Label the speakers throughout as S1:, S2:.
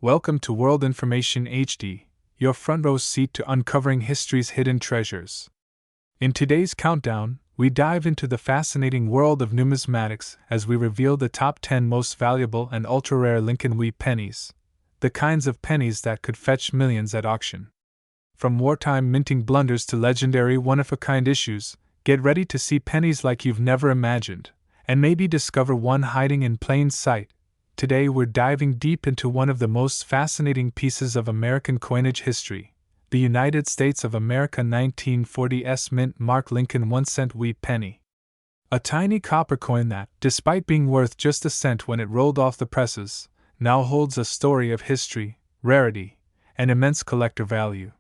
S1: Welcome to World Information HD, your front row seat to uncovering history's hidden treasures. In today's countdown, we dive into the fascinating world of numismatics as we reveal the top 10 most valuable and ultra-rare Lincoln wheat pennies, the kinds of pennies that could fetch millions at auction. From wartime minting blunders to legendary one-of-a-kind issues, get ready to see pennies like you've never imagined, and maybe discover one hiding in plain sight. Today we're diving deep into one of the most fascinating pieces of American coinage history, the United States of America 1940s mint mark Lincoln 1-cent wheat penny. A tiny copper coin that, despite being worth just a cent when it rolled off the presses, now holds a story of history, rarity, and immense collector value.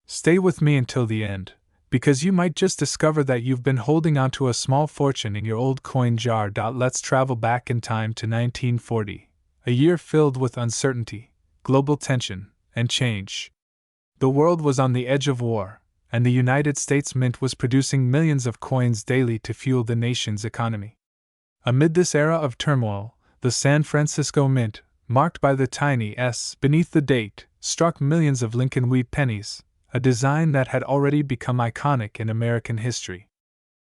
S1: Stay with me until the end, because you might just discover that you've been holding onto a small fortune in your old coin jar. Let's travel back in time to 1940, a year filled with uncertainty, global tension, and change. The world was on the edge of war, and the United States Mint was producing millions of coins daily to fuel the nation's economy. Amid this era of turmoil, the San Francisco Mint, marked by the tiny S beneath the date, struck millions of Lincoln wheat pennies, a design that had already become iconic in American history.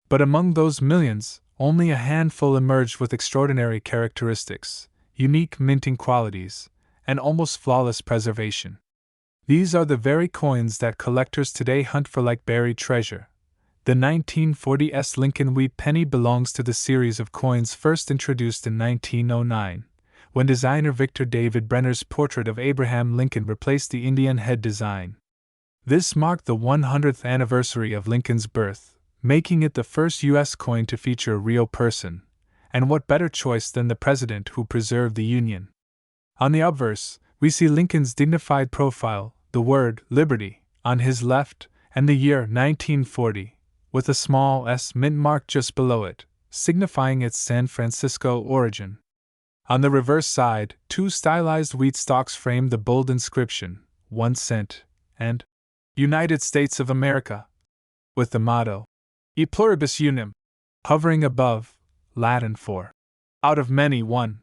S1: But among those millions, only a handful emerged with extraordinary characteristics, unique minting qualities, and almost flawless preservation. These are the very coins that collectors today hunt for like buried treasure. The 1940s Lincoln wheat penny belongs to the series of coins first introduced in 1909, when designer Victor David Brenner's portrait of Abraham Lincoln replaced the Indian head design. This marked the 100th anniversary of Lincoln's birth, making it the first U.S. coin to feature a real person, and what better choice than the president who preserved the Union. On the obverse, we see Lincoln's dignified profile, the word Liberty on his left, and the year 1940, with a small S mint mark just below it, signifying its San Francisco origin. On the reverse side, two stylized wheat stalks frame the bold inscription, 1 cent, and United States of America, with the motto, E pluribus unum, hovering above, Latin for, out of many one.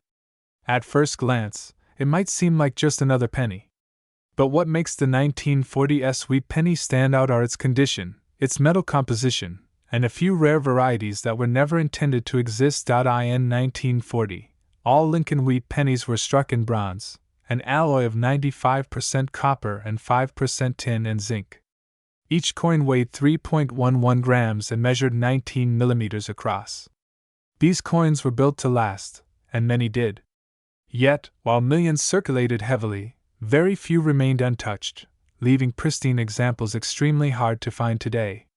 S1: At first glance, it might seem like just another penny. But what makes the 1940s wheat penny stand out are its condition, its metal composition, and a few rare varieties that were never intended to exist. In 1940, all Lincoln wheat pennies were struck in bronze, an alloy of 95% copper and 5% tin and zinc. Each coin weighed 3.11 grams and measured 19 millimeters across. These coins were built to last, and many did. Yet, while millions circulated heavily, very few remained untouched, leaving pristine examples extremely hard to find today.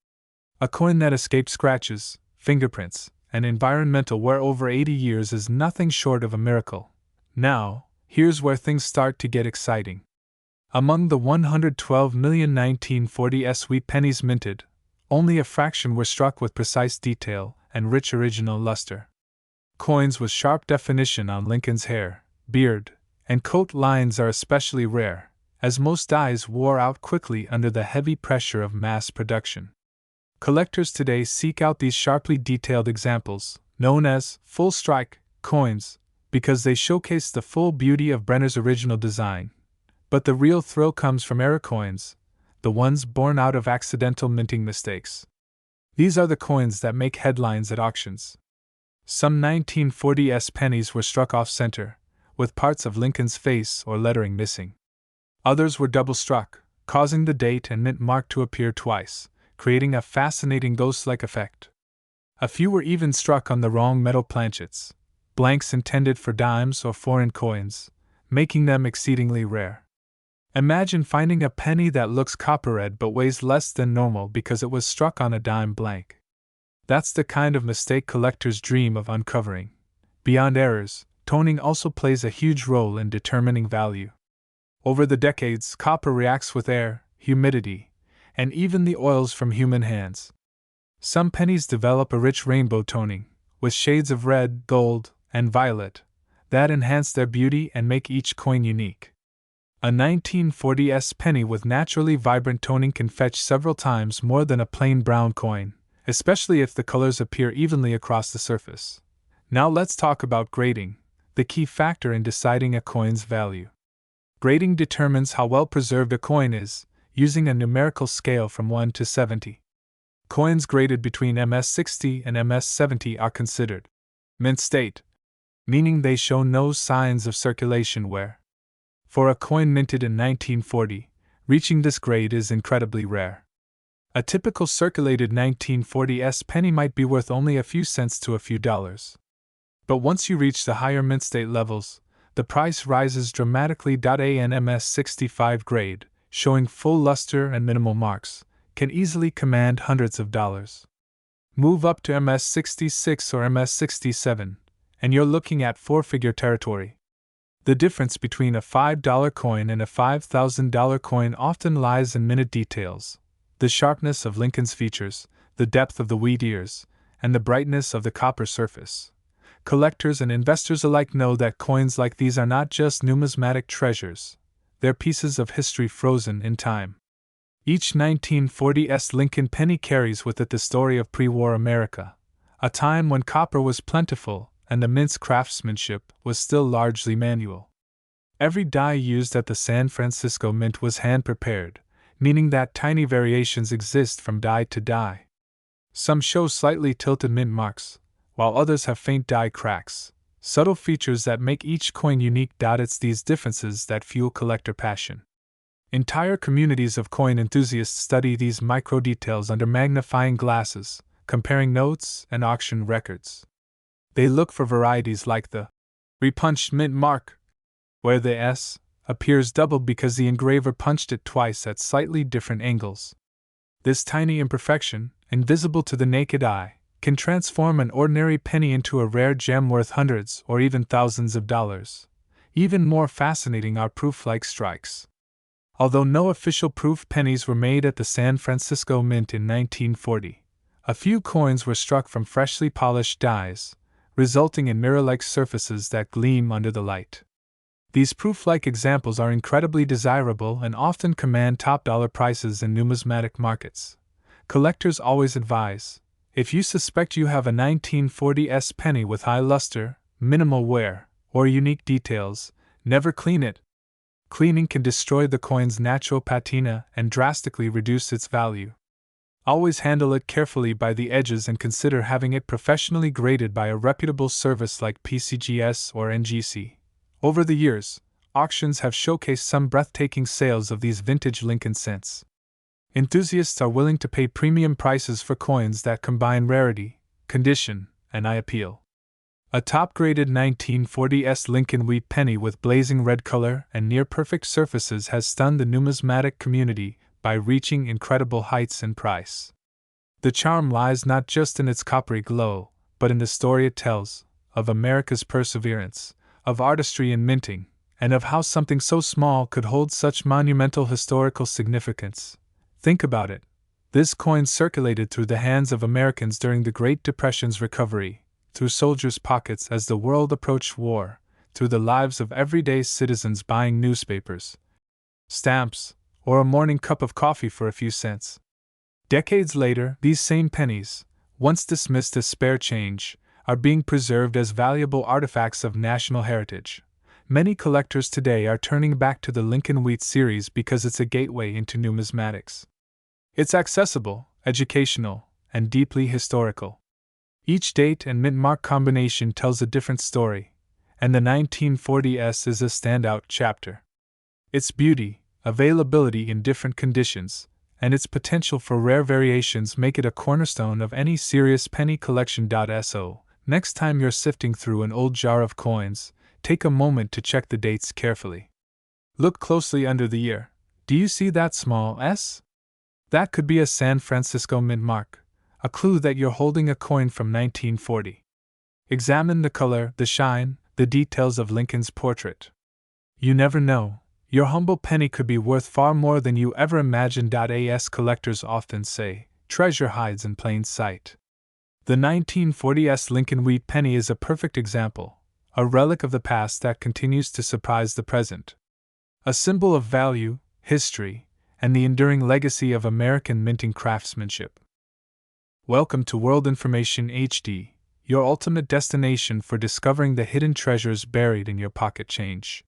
S1: A coin that escaped scratches, fingerprints, and environmental wear over 80 years is nothing short of a miracle. Now, here's where things start to get exciting. Among the 112 million 1940s wheat pennies minted, only a fraction were struck with precise detail and rich original luster. Coins with sharp definition on Lincoln's hair, beard, and coat lines are especially rare, as most dies wore out quickly under the heavy pressure of mass production. Collectors today seek out these sharply detailed examples, known as full strike coins, because they showcase the full beauty of Brenner's original design. But the real thrill comes from error coins, the ones born out of accidental minting mistakes. These are the coins that make headlines at auctions. Some 1940s pennies were struck off-center, with parts of Lincoln's face or lettering missing. Others were double-struck, causing the date and mint mark to appear twice, creating a fascinating ghost-like effect. A few were even struck on the wrong metal planchets, blanks intended for dimes or foreign coins, making them exceedingly rare. Imagine finding a penny that looks copper red but weighs less than normal because it was struck on a dime blank. That's the kind of mistake collectors dream of uncovering. Beyond errors, toning also plays a huge role in determining value. Over the decades, copper reacts with air, humidity, and even the oils from human hands. Some pennies develop a rich rainbow toning, with shades of red, gold, and violet, that enhance their beauty and make each coin unique. A 1940s penny with naturally vibrant toning can fetch several times more than a plain brown coin, especially if the colors appear evenly across the surface. Now let's talk about grading, the key factor in deciding a coin's value. Grading determines how well preserved a coin is, using a numerical scale from 1 to 70. Coins graded between MS-60 and MS-70 are considered mint state, meaning they show no signs of circulation wear. For a coin minted in 1940, reaching this grade is incredibly rare. A typical circulated 1940 S penny might be worth only a few cents to a few dollars. But once you reach the higher mint state levels, the price rises dramatically. An MS-65 grade, showing full luster and minimal marks, can easily command hundreds of dollars. Move up to MS-66 or MS-67, and you're looking at four-figure territory. The difference between a $5 coin and a $5,000 coin often lies in minute details: the sharpness of Lincoln's features, the depth of the wheat ears, and the brightness of the copper surface. Collectors and investors alike know that coins like these are not just numismatic treasures, they're pieces of history frozen in time. Each 1940s Lincoln penny carries with it the story of pre-war America, a time when copper was plentiful and the mint's craftsmanship was still largely manual. Every die used at the San Francisco Mint was hand-prepared, meaning that tiny variations exist from die to die. Some show slightly tilted mint marks, while others have faint die cracks, subtle features that make each coin unique. It's these differences that fuel collector passion. Entire communities of coin enthusiasts study these micro details under magnifying glasses, comparing notes and auction records. They look for varieties like the repunched mint mark, where the S appears doubled because the engraver punched it twice at slightly different angles. This tiny imperfection, invisible to the naked eye, can transform an ordinary penny into a rare gem worth hundreds or even thousands of dollars. Even more fascinating are proof-like strikes. Although no official proof pennies were made at the San Francisco Mint in 1940, a few coins were struck from freshly polished dies, resulting in mirror-like surfaces that gleam under the light. These proof-like examples are incredibly desirable and often command top dollar prices in numismatic markets. Collectors always advise: if you suspect you have a 1940s penny with high luster, minimal wear, or unique details, never clean it. Cleaning can destroy the coin's natural patina and drastically reduce its value. Always handle it carefully by the edges and consider having it professionally graded by a reputable service like PCGS or NGC. Over the years, auctions have showcased some breathtaking sales of these vintage Lincoln cents. Enthusiasts are willing to pay premium prices for coins that combine rarity, condition, and eye appeal. A top-graded 1940s Lincoln wheat penny with blazing red color and near-perfect surfaces has stunned the numismatic community by reaching incredible heights in price. The charm lies not just in its coppery glow, but in the story it tells, of America's perseverance, of artistry in minting, and of how something so small could hold such monumental historical significance. Think about it. This coin circulated through the hands of Americans during the Great Depression's recovery, through soldiers' pockets as the world approached war, through the lives of everyday citizens buying newspapers, stamps, or a morning cup of coffee for a few cents. Decades later, these same pennies, once dismissed as spare change, are being preserved as valuable artifacts of national heritage. Many collectors today are turning back to the Lincoln Wheat series because it's a gateway into numismatics. It's accessible, educational, and deeply historical. Each date and mint mark combination tells a different story, and the 1940s is a standout chapter. Its beauty, availability in different conditions, and its potential for rare variations make it a cornerstone of any serious penny collection. So, next time you're sifting through an old jar of coins, take a moment to check the dates carefully. Look closely under the year. Do you see that small S? That could be a San Francisco Mint mark, a clue that you're holding a coin from 1940. Examine the color, the shine, the details of Lincoln's portrait. You never know, your humble penny could be worth far more than you ever imagined. As collectors often say, treasure hides in plain sight. The 1940s Lincoln Wheat penny is a perfect example, a relic of the past that continues to surprise the present. A symbol of value, history, and the enduring legacy of American minting craftsmanship. Welcome to World Information HD, your ultimate destination for discovering the hidden treasures buried in your pocket change.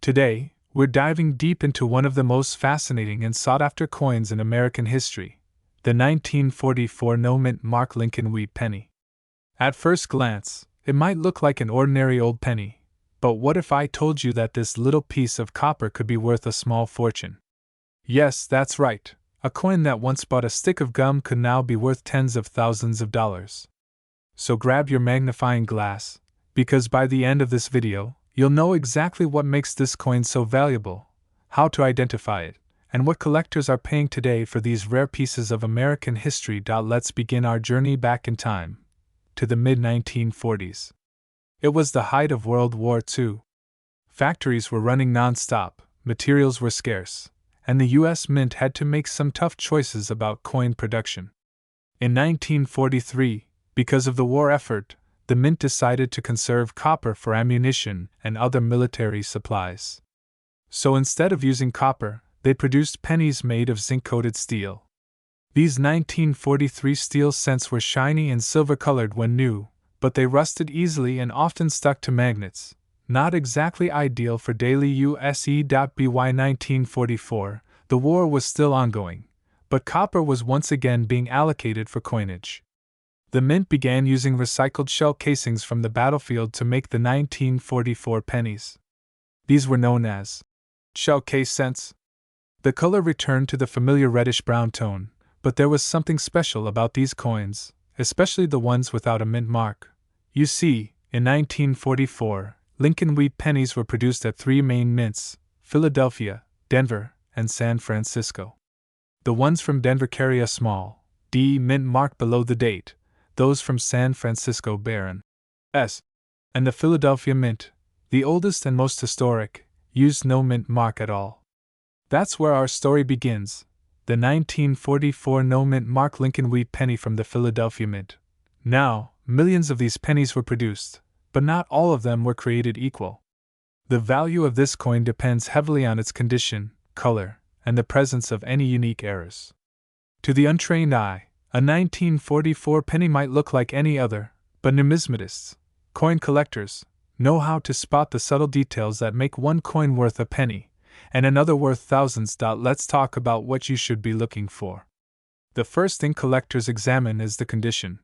S1: Today, we're diving deep into one of the most fascinating and sought-after coins in American history, the 1944 no-mint mark Lincoln wheat penny. At first glance, it might look like an ordinary old penny, but what if I told you that this little piece of copper could be worth a small fortune? Yes, that's right. A coin that once bought a stick of gum could now be worth tens of thousands of dollars. So grab your magnifying glass, because by the end of this video, you'll know exactly what makes this coin so valuable, how to identify it, and what collectors are paying today for these rare pieces of American history. Let's begin our journey back in time, to the mid-1940s. It was the height of World War II. Factories were running non-stop, materials were scarce, and the U.S. Mint had to make some tough choices about coin production. In 1943, because of the war effort, the Mint decided to conserve copper for ammunition and other military supplies. So instead of using copper, they produced pennies made of zinc-coated steel. These 1943 steel cents were shiny and silver-colored when new, but they rusted easily and often stuck to magnets, not exactly ideal for daily use. By 1944, the war was still ongoing, but copper was once again being allocated for coinage. The Mint began using recycled shell casings from the battlefield to make the 1944 pennies. These were known as shell case cents. The color returned to the familiar reddish-brown tone, but there was something special about these coins, especially the ones without a mint mark. You see, in 1944, Lincoln wheat pennies were produced at three main mints: Philadelphia, Denver, and San Francisco. The ones from Denver carry a small D mint mark below the date. Those from San Francisco bear an S, and the Philadelphia Mint, the oldest and most historic, used no mint mark at all. That's where our story begins, the 1944 no mint mark Lincoln wheat penny from the Philadelphia Mint. Now, millions of these pennies were produced, but not all of them were created equal. The value of this coin depends heavily on its condition, color, and the presence of any unique errors. To the untrained eye, a 1944 penny might look like any other, but numismatists, coin collectors, know how to spot the subtle details that make one coin worth a penny, and another worth thousands. Let's talk about what you should be looking for. The first thing collectors examine is the condition.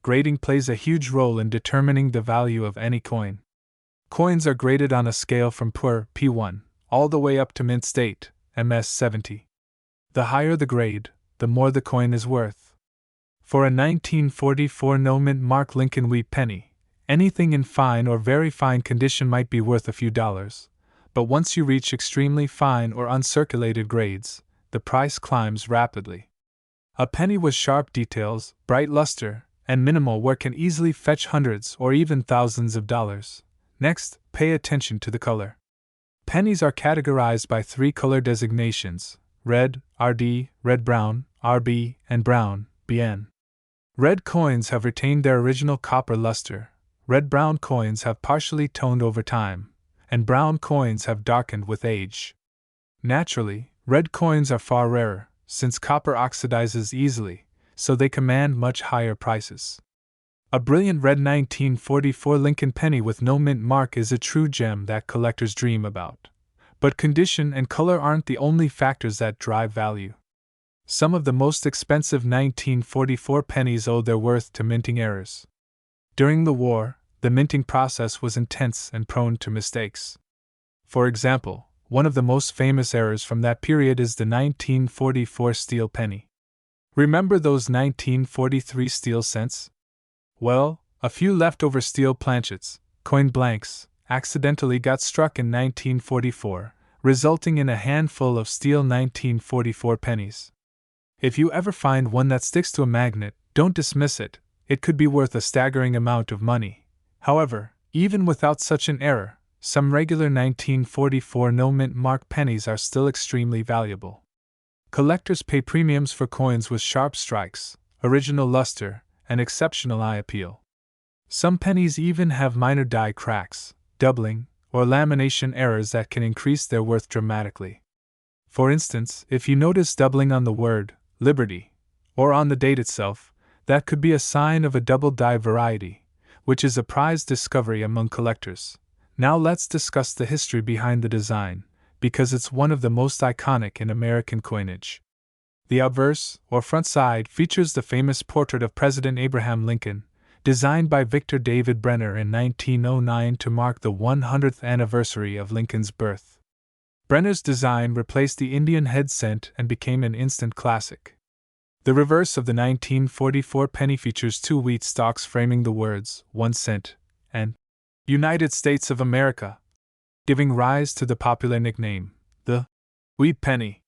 S1: Grading plays a huge role in determining the value of any coin. Coins are graded on a scale from poor, P1, all the way up to mint state, MS 70. The higher the grade, the more the coin is worth. For a 1944 no mint mark Lincoln wheat penny, anything in fine or very fine condition might be worth a few dollars, but once you reach extremely fine or uncirculated grades, the price climbs rapidly. A penny with sharp details, bright luster, and minimal wear can easily fetch hundreds or even thousands of dollars. Next, pay attention to the color. Pennies are categorized by three color designations: red, RD, red-brown, RB, and brown, BN. Red coins have retained their original copper luster, red-brown coins have partially toned over time, and brown coins have darkened with age. Naturally, red coins are far rarer, since copper oxidizes easily, so they command much higher prices. A brilliant red 1944 Lincoln penny with no mint mark is a true gem that collectors dream about. But condition and color aren't the only factors that drive value. Some of the most expensive 1944 pennies owe their worth to minting errors. During the war, the minting process was intense and prone to mistakes. For example, one of the most famous errors from that period is the 1944 steel penny. Remember those 1943 steel cents? Well, a few leftover steel planchets, coin blanks, accidentally got struck in 1944, resulting in a handful of steel 1944 pennies. If you ever find one that sticks to a magnet, don't dismiss it, it could be worth a staggering amount of money. However, even without such an error, some regular 1944 no mint mark pennies are still extremely valuable. Collectors pay premiums for coins with sharp strikes, original luster, and exceptional eye appeal. Some pennies even have minor die cracks, doubling, or lamination errors that can increase their worth dramatically. For instance, if you notice doubling on the word Liberty, or on the date itself, that could be a sign of a double die variety, which is a prized discovery among collectors. Now let's discuss the history behind the design, because it's one of the most iconic in American coinage. The obverse, or front side, features the famous portrait of President Abraham Lincoln, designed by Victor David Brenner in 1909 to mark the 100th anniversary of Lincoln's birth. Brenner's design replaced the Indian head cent and became an instant classic. The reverse of the 1944 penny features two wheat stalks framing the words 1 cent and United States of America, giving rise to the popular nickname, the wheat penny.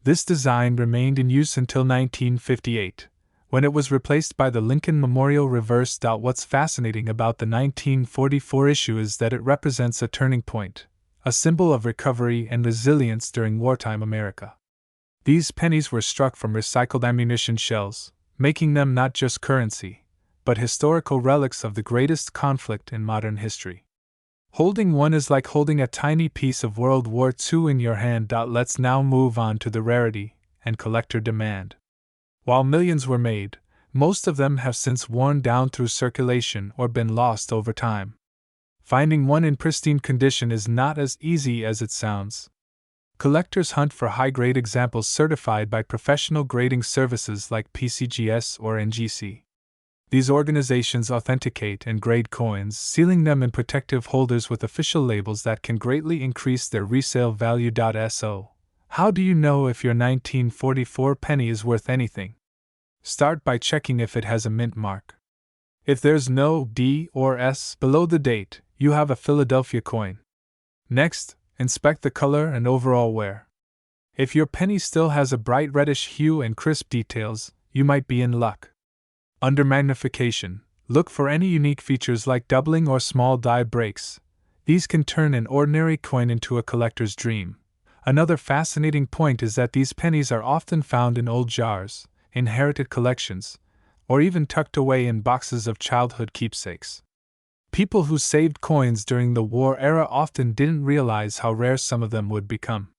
S1: This design remained in use until 1958, when it was replaced by the Lincoln Memorial reverse. What's fascinating about the 1944 issue is that it represents a turning point, a symbol of recovery and resilience during wartime America. These pennies were struck from recycled ammunition shells, making them not just currency, but historical relics of the greatest conflict in modern history. Holding one is like holding a tiny piece of World War II in your hand. Let's now move on to the rarity and collector demand. While millions were made, most of them have since worn down through circulation or been lost over time. Finding one in pristine condition is not as easy as it sounds. Collectors hunt for high-grade examples certified by professional grading services like PCGS or NGC. These organizations authenticate and grade coins, sealing them in protective holders with official labels that can greatly increase their resale value. So, how do you know if your 1944 penny is worth anything? Start by checking if it has a mint mark. If there's no D or S below the date, you have a Philadelphia coin. Next, inspect the color and overall wear. If your penny still has a bright reddish hue and crisp details, you might be in luck. Under magnification, look for any unique features like doubling or small die breaks. These can turn an ordinary coin into a collector's dream. Another fascinating point is that these pennies are often found in old jars, inherited collections, or even tucked away in boxes of childhood keepsakes. People who saved coins during the war era often didn't realize how rare some of them would become.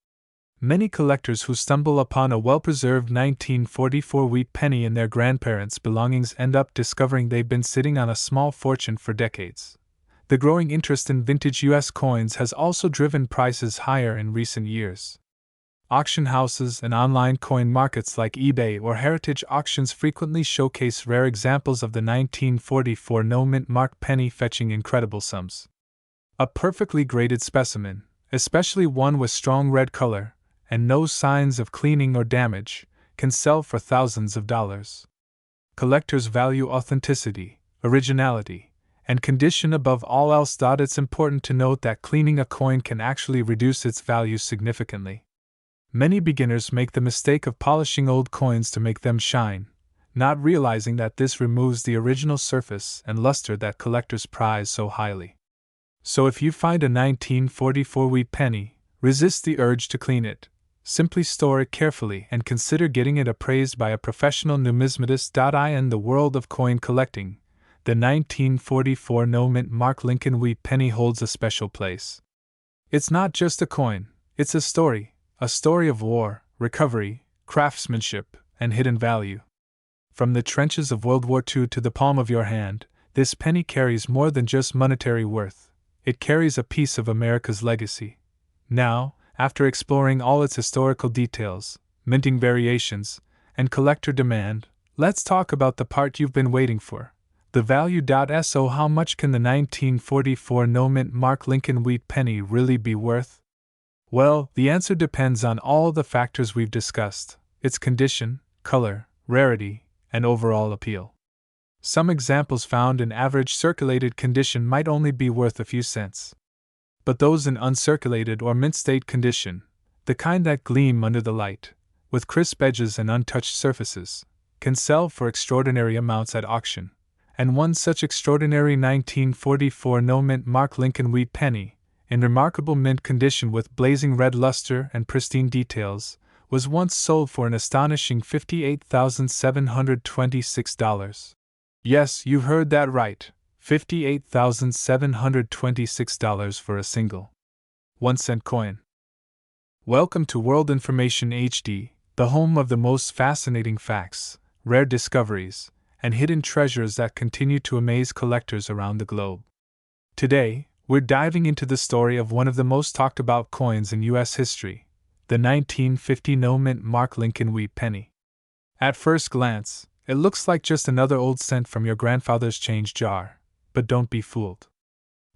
S1: Many collectors who stumble upon a well-preserved 1944 wheat penny in their grandparents' belongings end up discovering they've been sitting on a small fortune for decades. The growing interest in vintage U.S. coins has also driven prices higher in recent years. Auction houses and online coin markets like eBay or heritage auctions frequently showcase rare examples of the 1944 no-mint mark penny fetching incredible sums. A perfectly graded specimen, especially one with strong red color, and no signs of cleaning or damage, can sell for thousands of dollars. Collectors value authenticity, originality, and condition above all else. It's important to note that cleaning a coin can actually reduce its value significantly. Many beginners make the mistake of polishing old coins to make them shine, not realizing that this removes the original surface and luster that collectors prize so highly. So if you find a 1944 wheat penny, resist the urge to clean it. Simply store it carefully and consider getting it appraised by a professional numismatist. In the world of coin collecting, the 1944 no-mint mark Lincoln wheat penny holds a special place. It's not just a coin, it's a story of war, recovery, craftsmanship, and hidden value. From the trenches of World War II to the palm of your hand, this penny carries more than just monetary worth. It carries a piece of America's legacy. Now, after exploring all its historical details, minting variations, and collector demand, let's talk about the part you've been waiting for, the value. So how much can the 1944 no-mint mark Lincoln wheat penny really be worth? Well, the answer depends on all the factors we've discussed: its condition, color, rarity, and overall appeal. Some examples found in average circulated condition might only be worth a few cents. But those in uncirculated or mint state condition, the kind that gleam under the light, with crisp edges and untouched surfaces, can sell for extraordinary amounts at auction. And one such extraordinary 1944 no-mint mark Lincoln wheat penny, in remarkable mint condition with blazing red luster and pristine details, was once sold for an astonishing $58,726. Yes, you heard that right. $58,726 for a single 1-cent coin. Welcome to World Information HD, the home of the most fascinating facts, rare discoveries, and hidden treasures that continue to amaze collectors around the globe. Today, we're diving into the story of one of the most talked about coins in U.S. history, the 1950 no-mint mark Lincoln Wheat penny. At first glance, it looks like just another old cent from your grandfather's change jar, but don't be fooled.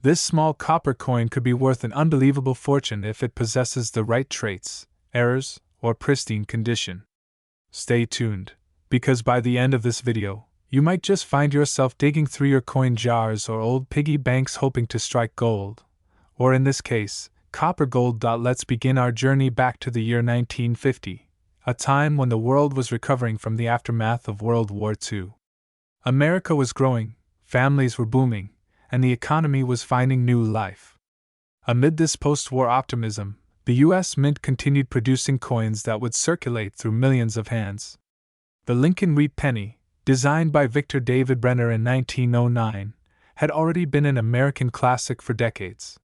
S1: This small copper coin could be worth an unbelievable fortune if it possesses the right traits, errors, or pristine condition. Stay tuned, because by the end of this video, you might just find yourself digging through your coin jars or old piggy banks hoping to strike gold, or in this case, copper gold. Let's begin our journey back to the year 1950, a time when the world was recovering from the aftermath of World War II. America was growing, families were booming, and the economy was finding new life. Amid this post-war optimism, the U.S. Mint continued producing coins that would circulate through millions of hands. The Lincoln Wheat penny, designed by Victor David Brenner in 1909, had already been an American classic for decades.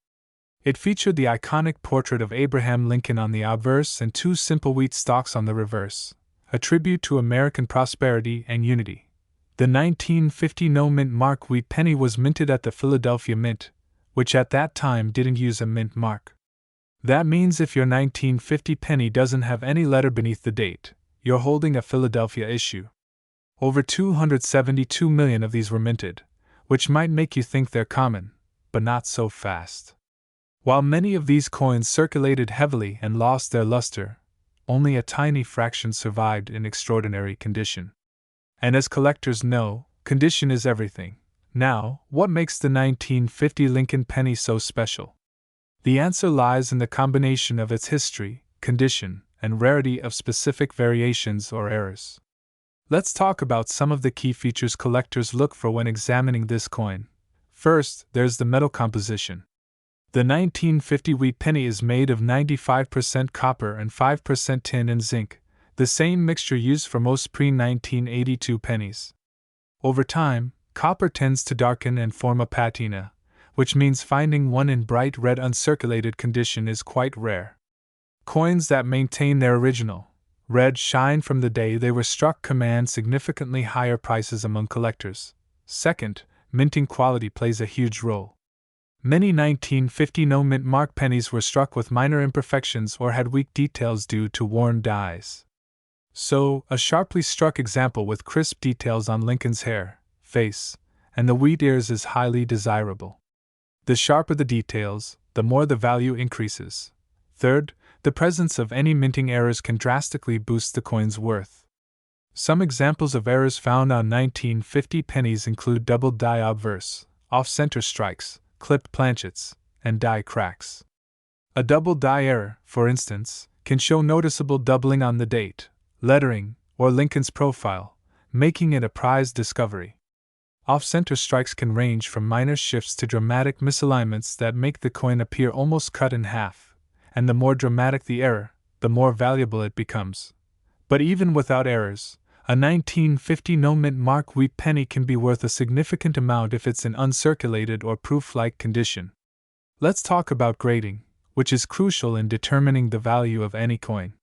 S1: It featured the iconic portrait of Abraham Lincoln on the obverse and two simple wheat stalks on the reverse, a tribute to American prosperity and unity. The 1950 no-mint mark wheat penny was minted at the Philadelphia Mint, which at that time didn't use a mint mark. That means if your 1950 penny doesn't have any letter beneath the date, you're holding a Philadelphia issue. Over 272 million of these were minted, which might make you think they're common, but not so fast. While many of these coins circulated heavily and lost their luster, only a tiny fraction survived in extraordinary condition. And as collectors know, condition is everything. Now, what makes the 1950 Lincoln penny so special? The answer lies in the combination of its history, condition, and rarity of specific variations or errors. Let's talk about some of the key features collectors look for when examining this coin. First, there's the metal composition. The 1950 wheat penny is made of 95% copper and 5% tin and zinc, the same mixture used for most pre-1982 pennies. Over time, copper tends to darken and form a patina, which means finding one in bright red uncirculated condition is quite rare. Coins that maintain their original, red shine from the day they were struck command significantly higher prices among collectors. Second, minting quality plays a huge role. Many 1950 no-mint mark pennies were struck with minor imperfections or had weak details due to worn dies. So, a sharply struck example with crisp details on Lincoln's hair, face, and the wheat ears is highly desirable. The sharper the details, the more the value increases. Third, the presence of any minting errors can drastically boost the coin's worth. Some examples of errors found on 1950 pennies include double die obverse, off-center strikes, clipped planchets, and die cracks. A double die error, for instance, can show noticeable doubling on the date, lettering, or Lincoln's profile, making it a prized discovery. Off-center strikes can range from minor shifts to dramatic misalignments that make the coin appear almost cut in half, and the more dramatic the error, the more valuable it becomes. But even without errors, a 1950 no-mint mark wheat penny can be worth a significant amount if it's in uncirculated or proof-like condition. Let's talk about grading, which is crucial in determining the value of any coin.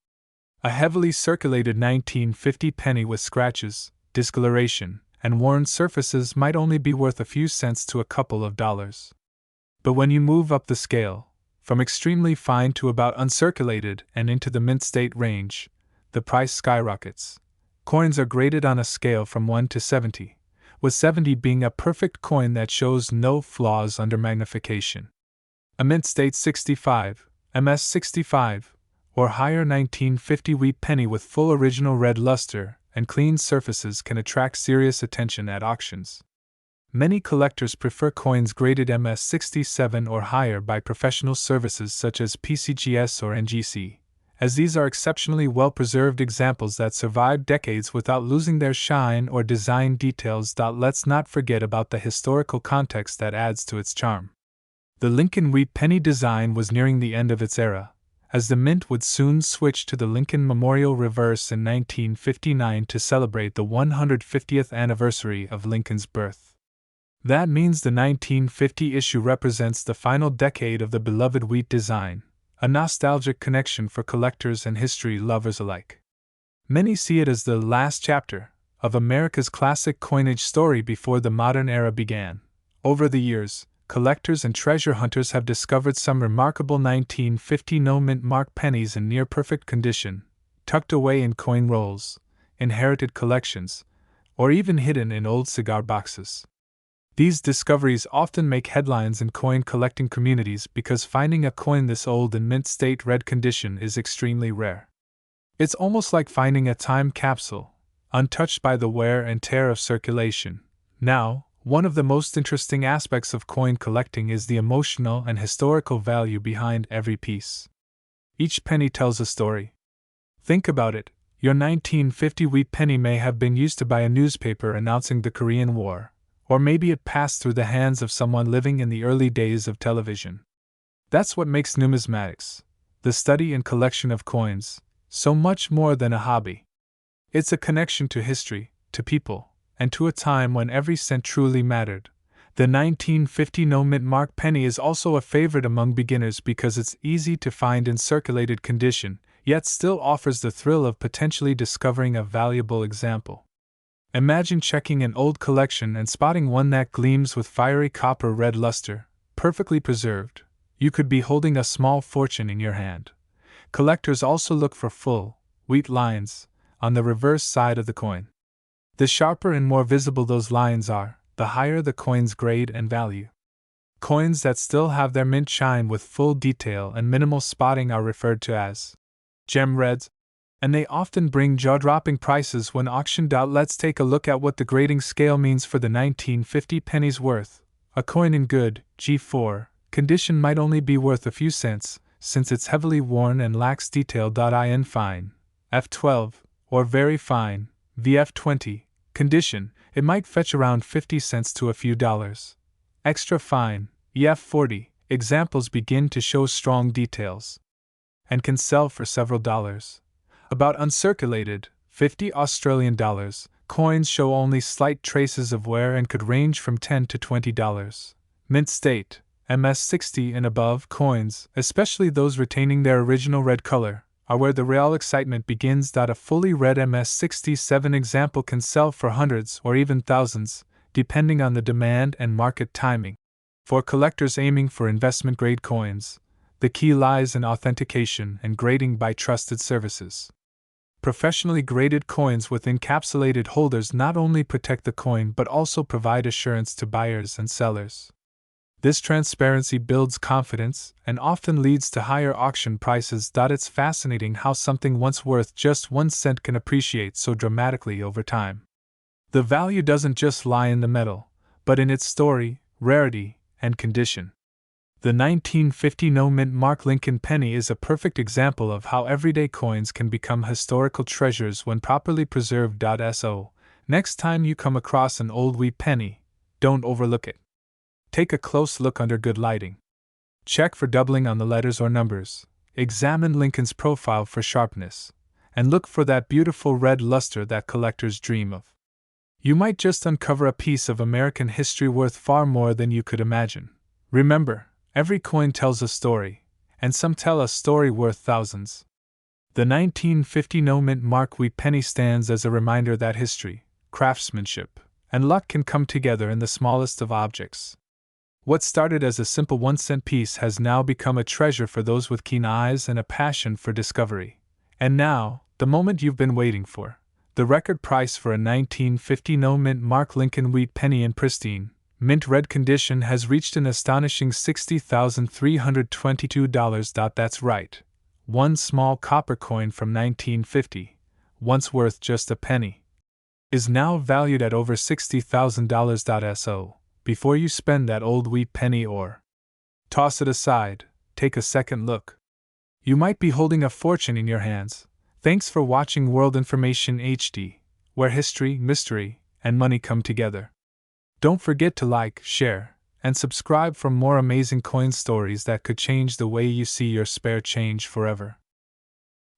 S1: A heavily circulated 1950 penny with scratches, discoloration, and worn surfaces might only be worth a few cents to a couple of dollars. But when you move up the scale, from extremely fine to about uncirculated and into the mint state range, the price skyrockets. Coins are graded on a scale from 1 to 70, with 70 being a perfect coin that shows no flaws under magnification. A mint state 65, MS 65, or higher 1950 wheat penny with full original red luster and clean surfaces can attract serious attention at auctions. Many collectors prefer coins graded MS 67 or higher by professional services such as PCGS or NGC, as these are exceptionally well-preserved examples that survived decades without losing their shine or design details. Let's not forget about the historical context that adds to its charm. The Lincoln Wheat penny design was nearing the end of its era, as the mint would soon switch to the Lincoln Memorial Reverse in 1959 to celebrate the 150th anniversary of Lincoln's birth. That means the 1950 issue represents the final decade of the beloved wheat design, a nostalgic connection for collectors and history lovers alike. Many see it as the last chapter of America's classic coinage story before the modern era began. Over the years, collectors and treasure hunters have discovered some remarkable 1950 no-mint mark pennies in near-perfect condition, tucked away in coin rolls, inherited collections, or even hidden in old cigar boxes. These discoveries often make headlines in coin collecting communities because finding a coin this old in mint state red condition is extremely rare. It's almost like finding a time capsule, untouched by the wear and tear of circulation. Now, one of the most interesting aspects of coin collecting is the emotional and historical value behind every piece. Each penny tells a story. Think about it. Your 1950 wheat penny may have been used to buy a newspaper announcing the Korean War, or maybe it passed through the hands of someone living in the early days of television. That's what makes numismatics, the study and collection of coins, so much more than a hobby. It's a connection to history, to people, and to a time when every cent truly mattered. The 1950 no-mint mark penny is also a favorite among beginners because it's easy to find in circulated condition, yet still offers the thrill of potentially discovering a valuable example. Imagine checking an old collection and spotting one that gleams with fiery copper red luster, perfectly preserved. You could be holding a small fortune in your hand. Collectors also look for full, wheat lines on the reverse side of the coin. The sharper and more visible those lines are, the higher the coin's grade and value. Coins that still have their mint shine with full detail and minimal spotting are referred to as gem reds, and they often bring jaw-dropping prices when auctioned out. Let's take a look at what the grading scale means for the 1950 penny's worth. A coin in good, G4, condition might only be worth a few cents, since it's heavily worn and lacks detail. In fine, F12, or very fine, VF20, condition, it might fetch around 50 cents to a few dollars. Extra fine, EF40, examples begin to show strong details and can sell for several dollars. About uncirculated, 50 Australian dollars, coins show only slight traces of wear and could range from $10 to $20. Mint state, MS60 and above coins, especially those retaining their original red color, are where the real excitement begins. A fully red MS67 example can sell for hundreds or even thousands, depending on the demand and market timing. For collectors aiming for investment-grade coins, the key lies in authentication and grading by trusted services. Professionally graded coins with encapsulated holders not only protect the coin but also provide assurance to buyers and sellers. This transparency builds confidence and often leads to higher auction prices. It's fascinating how something once worth just 1 cent can appreciate so dramatically over time. The value doesn't just lie in the metal, but in its story, rarity, and condition. The 1950 no-mint mark Lincoln penny is a perfect example of how everyday coins can become historical treasures when properly preserved. So, next time you come across an old wheat penny, don't overlook it. Take a close look under good lighting. Check for doubling on the letters or numbers. Examine Lincoln's profile for sharpness. And look for that beautiful red luster that collectors dream of. You might just uncover a piece of American history worth far more than you could imagine. Remember, every coin tells a story, and some tell a story worth thousands. The 1950 no-mint mark wheat penny stands as a reminder that history, craftsmanship, and luck can come together in the smallest of objects. What started as a simple 1-cent piece has now become a treasure for those with keen eyes and a passion for discovery. And now, the moment you've been waiting for. The record price for a 1950 no-mint mark Lincoln wheat penny in pristine, mint red condition has reached an astonishing $60,322. That's right. One small copper coin from 1950, once worth just a penny, is now valued at over $60,000. So, before you spend that old wheat penny or toss it aside, take a second look. You might be holding a fortune in your hands. Thanks for watching World Information HD, where history, mystery, and money come together. Don't forget to like, share, and subscribe for more amazing coin stories that could change the way you see your spare change forever.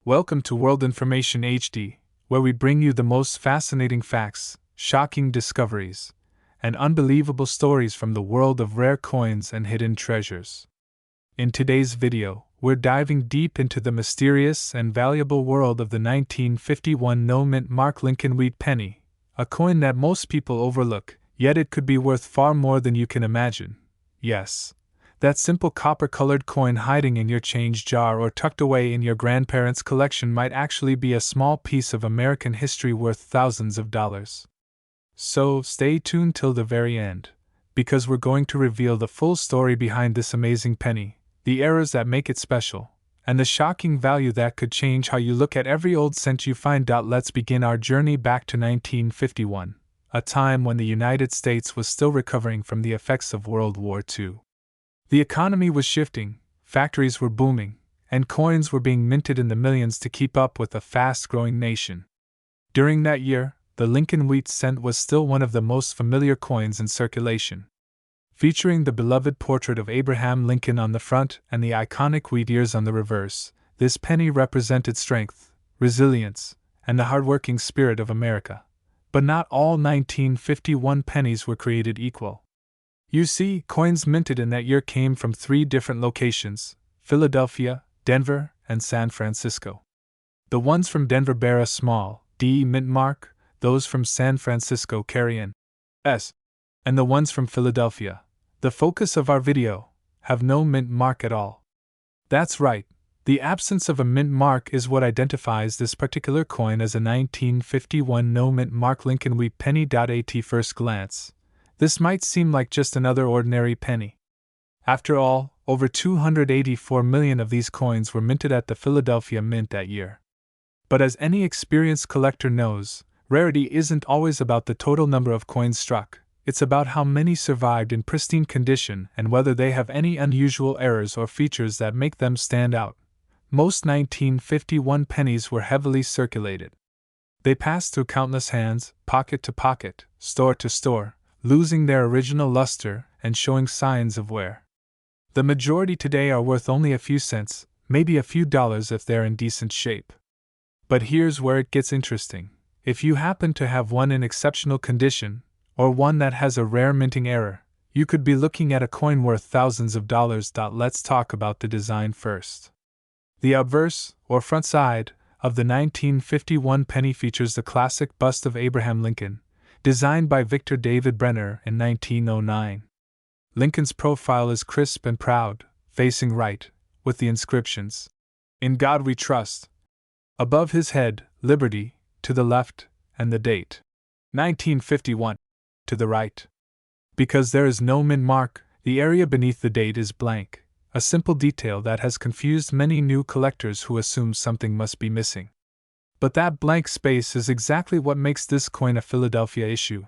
S1: Welcome to World Information HD, where we bring you the most fascinating facts, shocking discoveries, and unbelievable stories from the world of rare coins and hidden treasures. In today's video, we're diving deep into the mysterious and valuable world of the 1951 no-mint mark Lincoln wheat penny, a coin that most people overlook, yet it could be worth far more than you can imagine. Yes. That simple copper-colored coin hiding in your change jar or tucked away in your grandparents' collection might actually be a small piece of American history worth thousands of dollars. So, stay tuned till the very end, because we're going to reveal the full story behind this amazing penny, the errors that make it special, and the shocking value that could change how you look at every old cent you find. Let's begin our journey back to 1951, a time when the United States was still recovering from the effects of World War II. The economy was shifting, factories were booming, and coins were being minted in the millions to keep up with a fast-growing nation. During that year, the Lincoln Wheat cent was still one of the most familiar coins in circulation. Featuring the beloved portrait of Abraham Lincoln on the front and the iconic wheat ears on the reverse, this penny represented strength, resilience, and the hard-working spirit of America. But not all 1951 pennies were created equal. You see, coins minted in that year came from 3 different locations: Philadelphia, Denver, and San Francisco. The ones from Denver bear a small D mint mark, those from San Francisco carry an S, and the ones from Philadelphia, the focus of our video, have no mint mark at all. That's right, the absence of a mint mark is what identifies this particular coin as a 1951 no mint mark Lincoln Wheat penny. At first glance, this might seem like just another ordinary penny. After all, over 284 million of these coins were minted at the Philadelphia Mint that year. But as any experienced collector knows, rarity isn't always about the total number of coins struck, it's about how many survived in pristine condition and whether they have any unusual errors or features that make them stand out. Most 1951 pennies were heavily circulated. They passed through countless hands, pocket to pocket, store to store, losing their original luster and showing signs of wear. The majority today are worth only a few cents, maybe a few dollars if they're in decent shape. But here's where it gets interesting. If you happen to have one in exceptional condition, or one that has a rare minting error, you could be looking at a coin worth thousands of dollars. Let's talk about the design first. The obverse, or front side, of the 1951 penny features the classic bust of Abraham Lincoln, designed by Victor David Brenner in 1909. Lincoln's profile is crisp and proud, facing right, with the inscriptions, "In God We Trust." Above his head, Liberty, to the left, and the date, 1951, to the right. Because there is no mint mark, the area beneath the date is blank, a simple detail that has confused many new collectors who assume something must be missing. But that blank space is exactly what makes this coin a Philadelphia issue.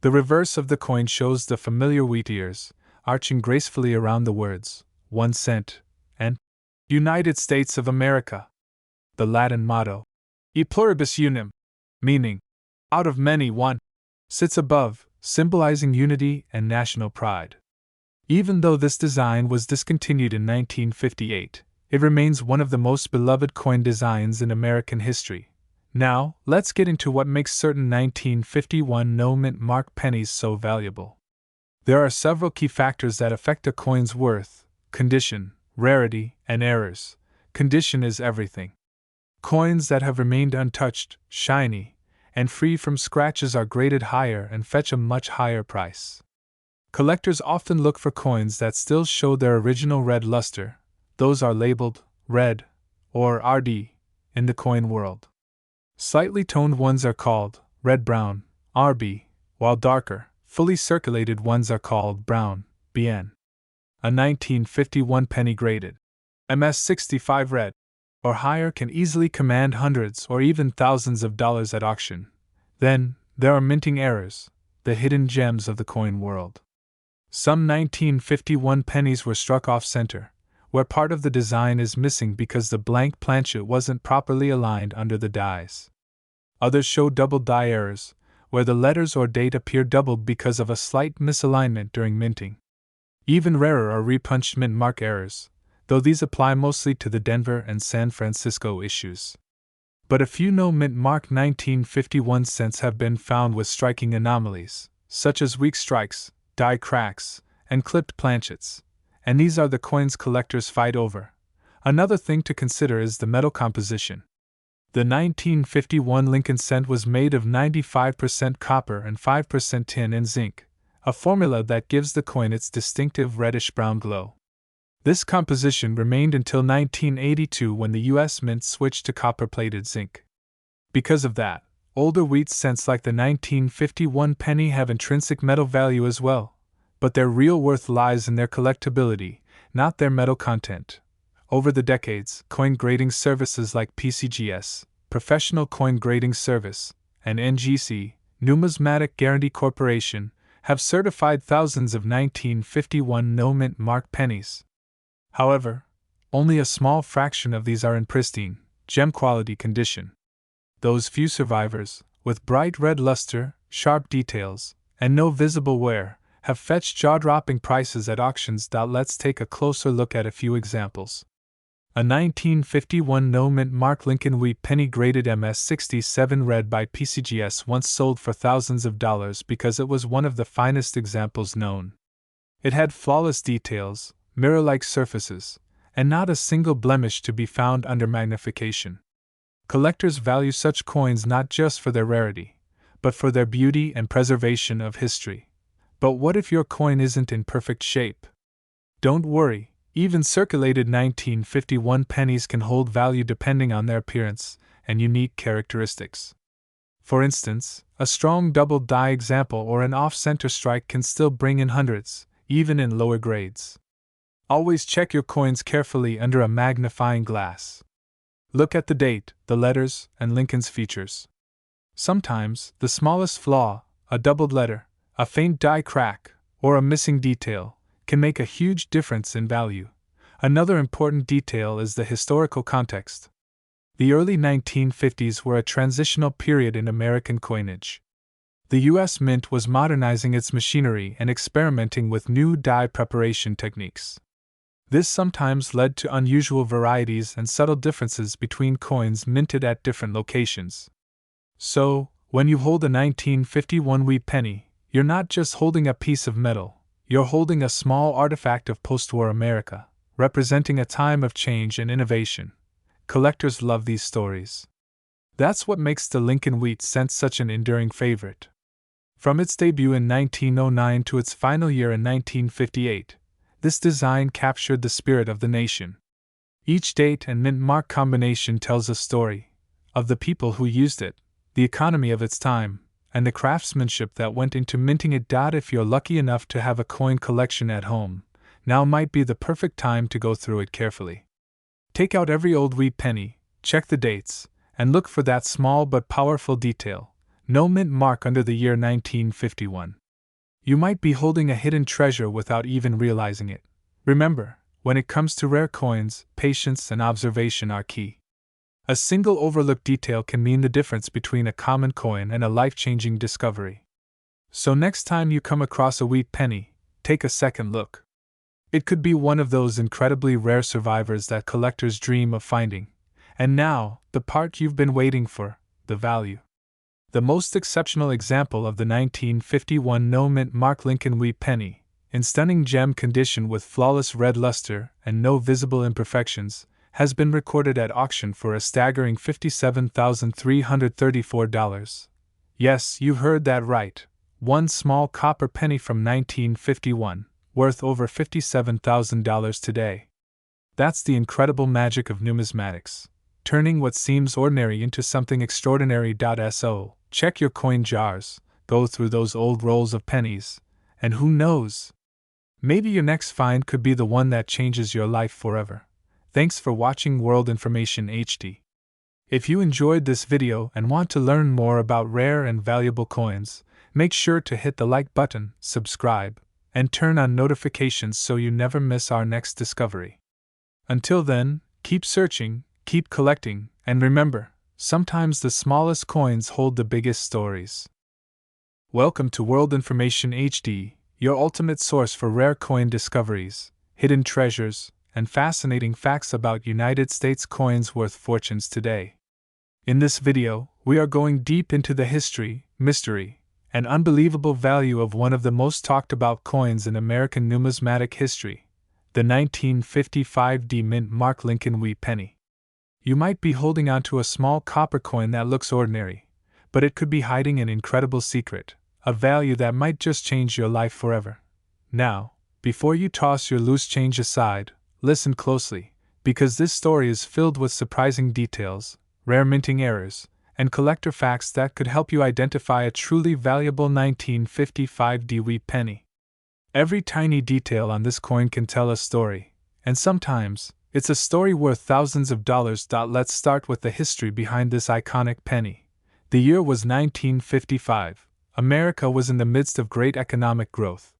S1: The reverse of the coin shows the familiar wheat ears, arching gracefully around the words, 1 cent, and United States of America. The Latin motto, E pluribus unum, meaning, out of many one, sits above, symbolizing unity and national pride. Even though this design was discontinued in 1958, it remains one of the most beloved coin designs in American history. Now, let's get into what makes certain 1951 no mint mark pennies so valuable. There are several key factors that affect a coin's worth: condition, rarity, and errors. Condition is everything. Coins that have remained untouched, shiny, and free from scratches are graded higher and fetch a much higher price. Collectors often look for coins that still show their original red luster. Those are labeled red, or RD, in the coin world. Slightly toned ones are called red-brown, RB, while darker, fully circulated ones are called brown, BN. A 1951 penny graded MS65 red or higher can easily command hundreds or even thousands of dollars at auction. Then, there are minting errors, the hidden gems of the coin world. Some 1951 pennies were struck off-center, where part of the design is missing because the blank planchet wasn't properly aligned under the dies. Others show double die errors, where the letters or date appear doubled because of a slight misalignment during minting. Even rarer are repunched mint mark errors, though these apply mostly to the Denver and San Francisco issues. But a few no mint mark 1951 cents have been found with striking anomalies, such as weak strikes, die cracks, and clipped planchets, and these are the coins collectors fight over. Another thing to consider is the metal composition. The 1951 Lincoln cent was made of 95% copper and 5% tin and zinc, a formula that gives the coin its distinctive reddish-brown glow. This composition remained until 1982 when the U.S. Mint switched to copper-plated zinc. Because of that, older wheat cents like the 1951 penny have intrinsic metal value as well, but their real worth lies in their collectability, not their metal content. Over the decades, coin grading services like PCGS, Professional Coin Grading Service, and NGC, Numismatic Guarantee Corporation, have certified thousands of 1951 no-mint mark pennies. However, only a small fraction of these are in pristine, gem-quality condition. Those few survivors, with bright red luster, sharp details, and no visible wear, have fetched jaw-dropping prices at auctions. Let's take a closer look at a few examples. A 1951 no-mint mark Lincoln Wheat penny graded MS67 red by PCGS once sold for thousands of dollars because it was one of the finest examples known. It had flawless details, mirror-like surfaces, and not a single blemish to be found under magnification. Collectors value such coins not just for their rarity, but for their beauty and preservation of history. But what if your coin isn't in perfect shape? Don't worry. Even circulated 1951 pennies can hold value depending on their appearance and unique characteristics. For instance, a strong double die example or an off-center strike can still bring in hundreds, even in lower grades. Always check your coins carefully under a magnifying glass. Look at the date, the letters, and Lincoln's features. Sometimes, the smallest flaw, a doubled letter, a faint die crack, or a missing detail, can make a huge difference in value. Another important detail is the historical context. The early 1950s were a transitional period in American coinage. The U.S. Mint was modernizing its machinery and experimenting with new die preparation techniques. This sometimes led to unusual varieties and subtle differences between coins minted at different locations. So, when you hold a 1951 wheat penny, you're not just holding a piece of metal. You're holding a small artifact of post-war America, representing a time of change and innovation. Collectors love these stories. That's what makes the Lincoln Wheat cent such an enduring favorite. From its debut in 1909 to its final year in 1958, this design captured the spirit of the nation. Each date and mint mark combination tells a story of the people who used it, the economy of its time, and the craftsmanship that went into minting it. If you're lucky enough to have a coin collection at home, now might be the perfect time to go through it carefully. Take out every old wheat penny, check the dates, and look for that small but powerful detail, no mint mark under the year 1951. You might be holding a hidden treasure without even realizing it. Remember, when it comes to rare coins, patience and observation are key. A single overlooked detail can mean the difference between a common coin and a life-changing discovery. So next time you come across a wheat penny, take a second look. It could be one of those incredibly rare survivors that collectors dream of finding. And now, the part you've been waiting for, the value. The most exceptional example of the 1951 no-mint mark Lincoln Wheat penny, in stunning gem condition with flawless red luster and no visible imperfections, has been recorded at auction for a staggering $57,334. Yes, you heard that right. One small copper penny from 1951, worth over $57,000 today. That's the incredible magic of numismatics, turning what seems ordinary into something extraordinary. So, check your coin jars, go through those old rolls of pennies, and who knows? Maybe your next find could be the one that changes your life forever. Thanks for watching World Information HD. If you enjoyed this video and want to learn more about rare and valuable coins, make sure to hit the like button, subscribe, and turn on notifications so you never miss our next discovery. Until then, keep searching, keep collecting, and remember, sometimes the smallest coins hold the biggest stories. Welcome to World Information HD, your ultimate source for rare coin discoveries, hidden treasures, and fascinating facts about United States coins worth fortunes today. In this video, we are going deep into the history, mystery, and unbelievable value of one of the most talked about coins in American numismatic history, the 1955 mint mark Lincoln Wheat penny. You might be holding onto a small copper coin that looks ordinary, but it could be hiding an incredible secret, a value that might just change your life forever. Now, before you toss your loose change aside, listen closely, because this story is filled with surprising details, rare minting errors, and collector facts that could help you identify a truly valuable 1955 Dewey penny. Every tiny detail on this coin can tell a story, and sometimes, it's a story worth thousands of dollars. Let's start with the history behind this iconic penny. The year was 1955. America was in the midst of great economic growth.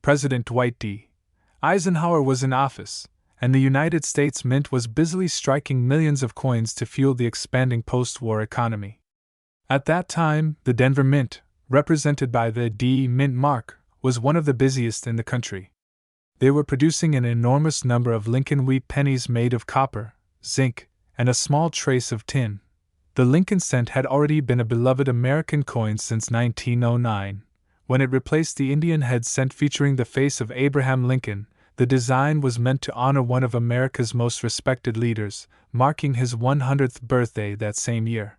S1: President Dwight D. Eisenhower was in office, and the United States Mint was busily striking millions of coins to fuel the expanding post-war economy. At that time, the Denver Mint, represented by the D Mint mark, was one of the busiest in the country. They were producing an enormous number of Lincoln wheat pennies made of copper, zinc, and a small trace of tin. The Lincoln cent had already been a beloved American coin since 1909. When it replaced the Indian head cent featuring the face of Abraham Lincoln, the design was meant to honor one of America's most respected leaders, marking his 100th birthday that same year.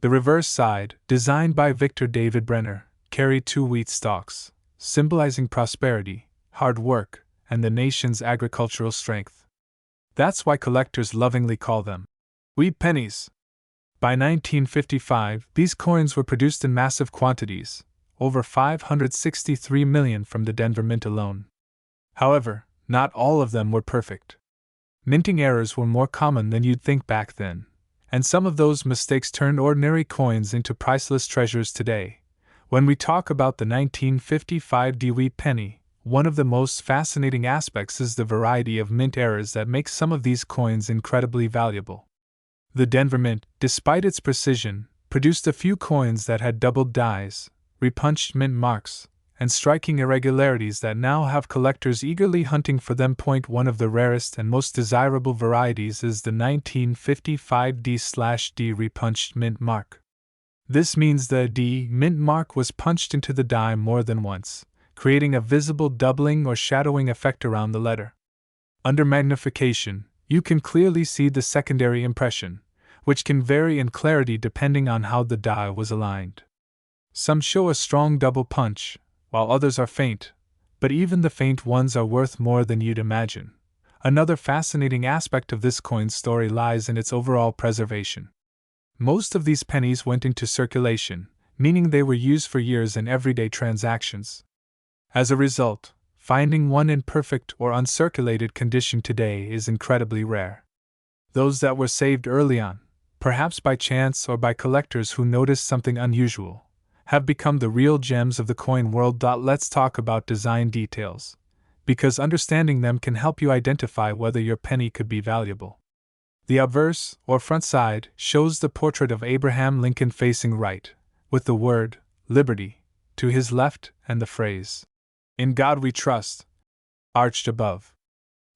S1: The reverse side, designed by Victor David Brenner, carried 2 wheat stalks, symbolizing prosperity, hard work, and the nation's agricultural strength. That's why collectors lovingly call them wheat pennies. By 1955, these coins were produced in massive quantities, over 563 million from the Denver Mint alone. However, not all of them were perfect. Minting errors were more common than you'd think back then, and some of those mistakes turned ordinary coins into priceless treasures today. When we talk about the 1955 Dewey penny, one of the most fascinating aspects is the variety of mint errors that make some of these coins incredibly valuable. The Denver Mint, despite its precision, produced a few coins that had doubled dies, repunched mint marks, and striking irregularities that now have collectors eagerly hunting for them. One of the rarest and most desirable varieties is the 1955 D/D repunched mint mark. This means the D mint mark was punched into the die more than once, creating a visible doubling or shadowing effect around the letter. Under magnification, you can clearly see the secondary impression, which can vary in clarity depending on how the die was aligned. Some show a strong double punch, while others are faint, but even the faint ones are worth more than you'd imagine. Another fascinating aspect of this coin's story lies in its overall preservation. Most of these pennies went into circulation, meaning they were used for years in everyday transactions. As a result, finding one in perfect or uncirculated condition today is incredibly rare. Those that were saved early on, perhaps by chance or by collectors who noticed something unusual, have become the real gems of the coin world. Let's talk about design details, because understanding them can help you identify whether your penny could be valuable. The obverse, or front side, shows the portrait of Abraham Lincoln facing right, with the word, Liberty, to his left and the phrase, In God We Trust, arched above.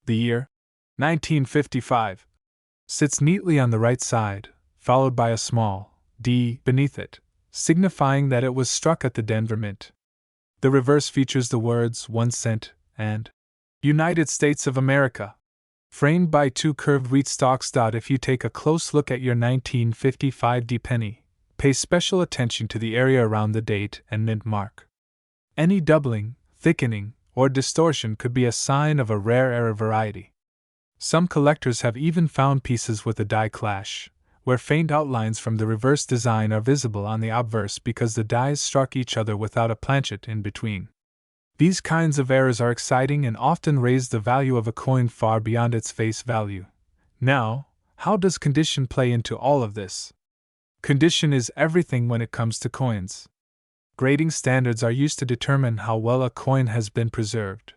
S1: The year, 1955, sits neatly on the right side, followed by a small D beneath it, signifying that it was struck at the Denver Mint. The reverse features the words 1 cent and United States of America, framed by 2 curved wheat stalks. If you take a close look at your 1955 D penny, pay special attention to the area around the date and mint mark. Any doubling, thickening, or distortion could be a sign of a rare error variety. Some collectors have even found pieces with a die clash, where faint outlines from the reverse design are visible on the obverse because the dies struck each other without a planchet in between. These kinds of errors are exciting and often raise the value of a coin far beyond its face value. Now, how does condition play into all of this? Condition is everything when it comes to coins. Grading standards are used to determine how well a coin has been preserved.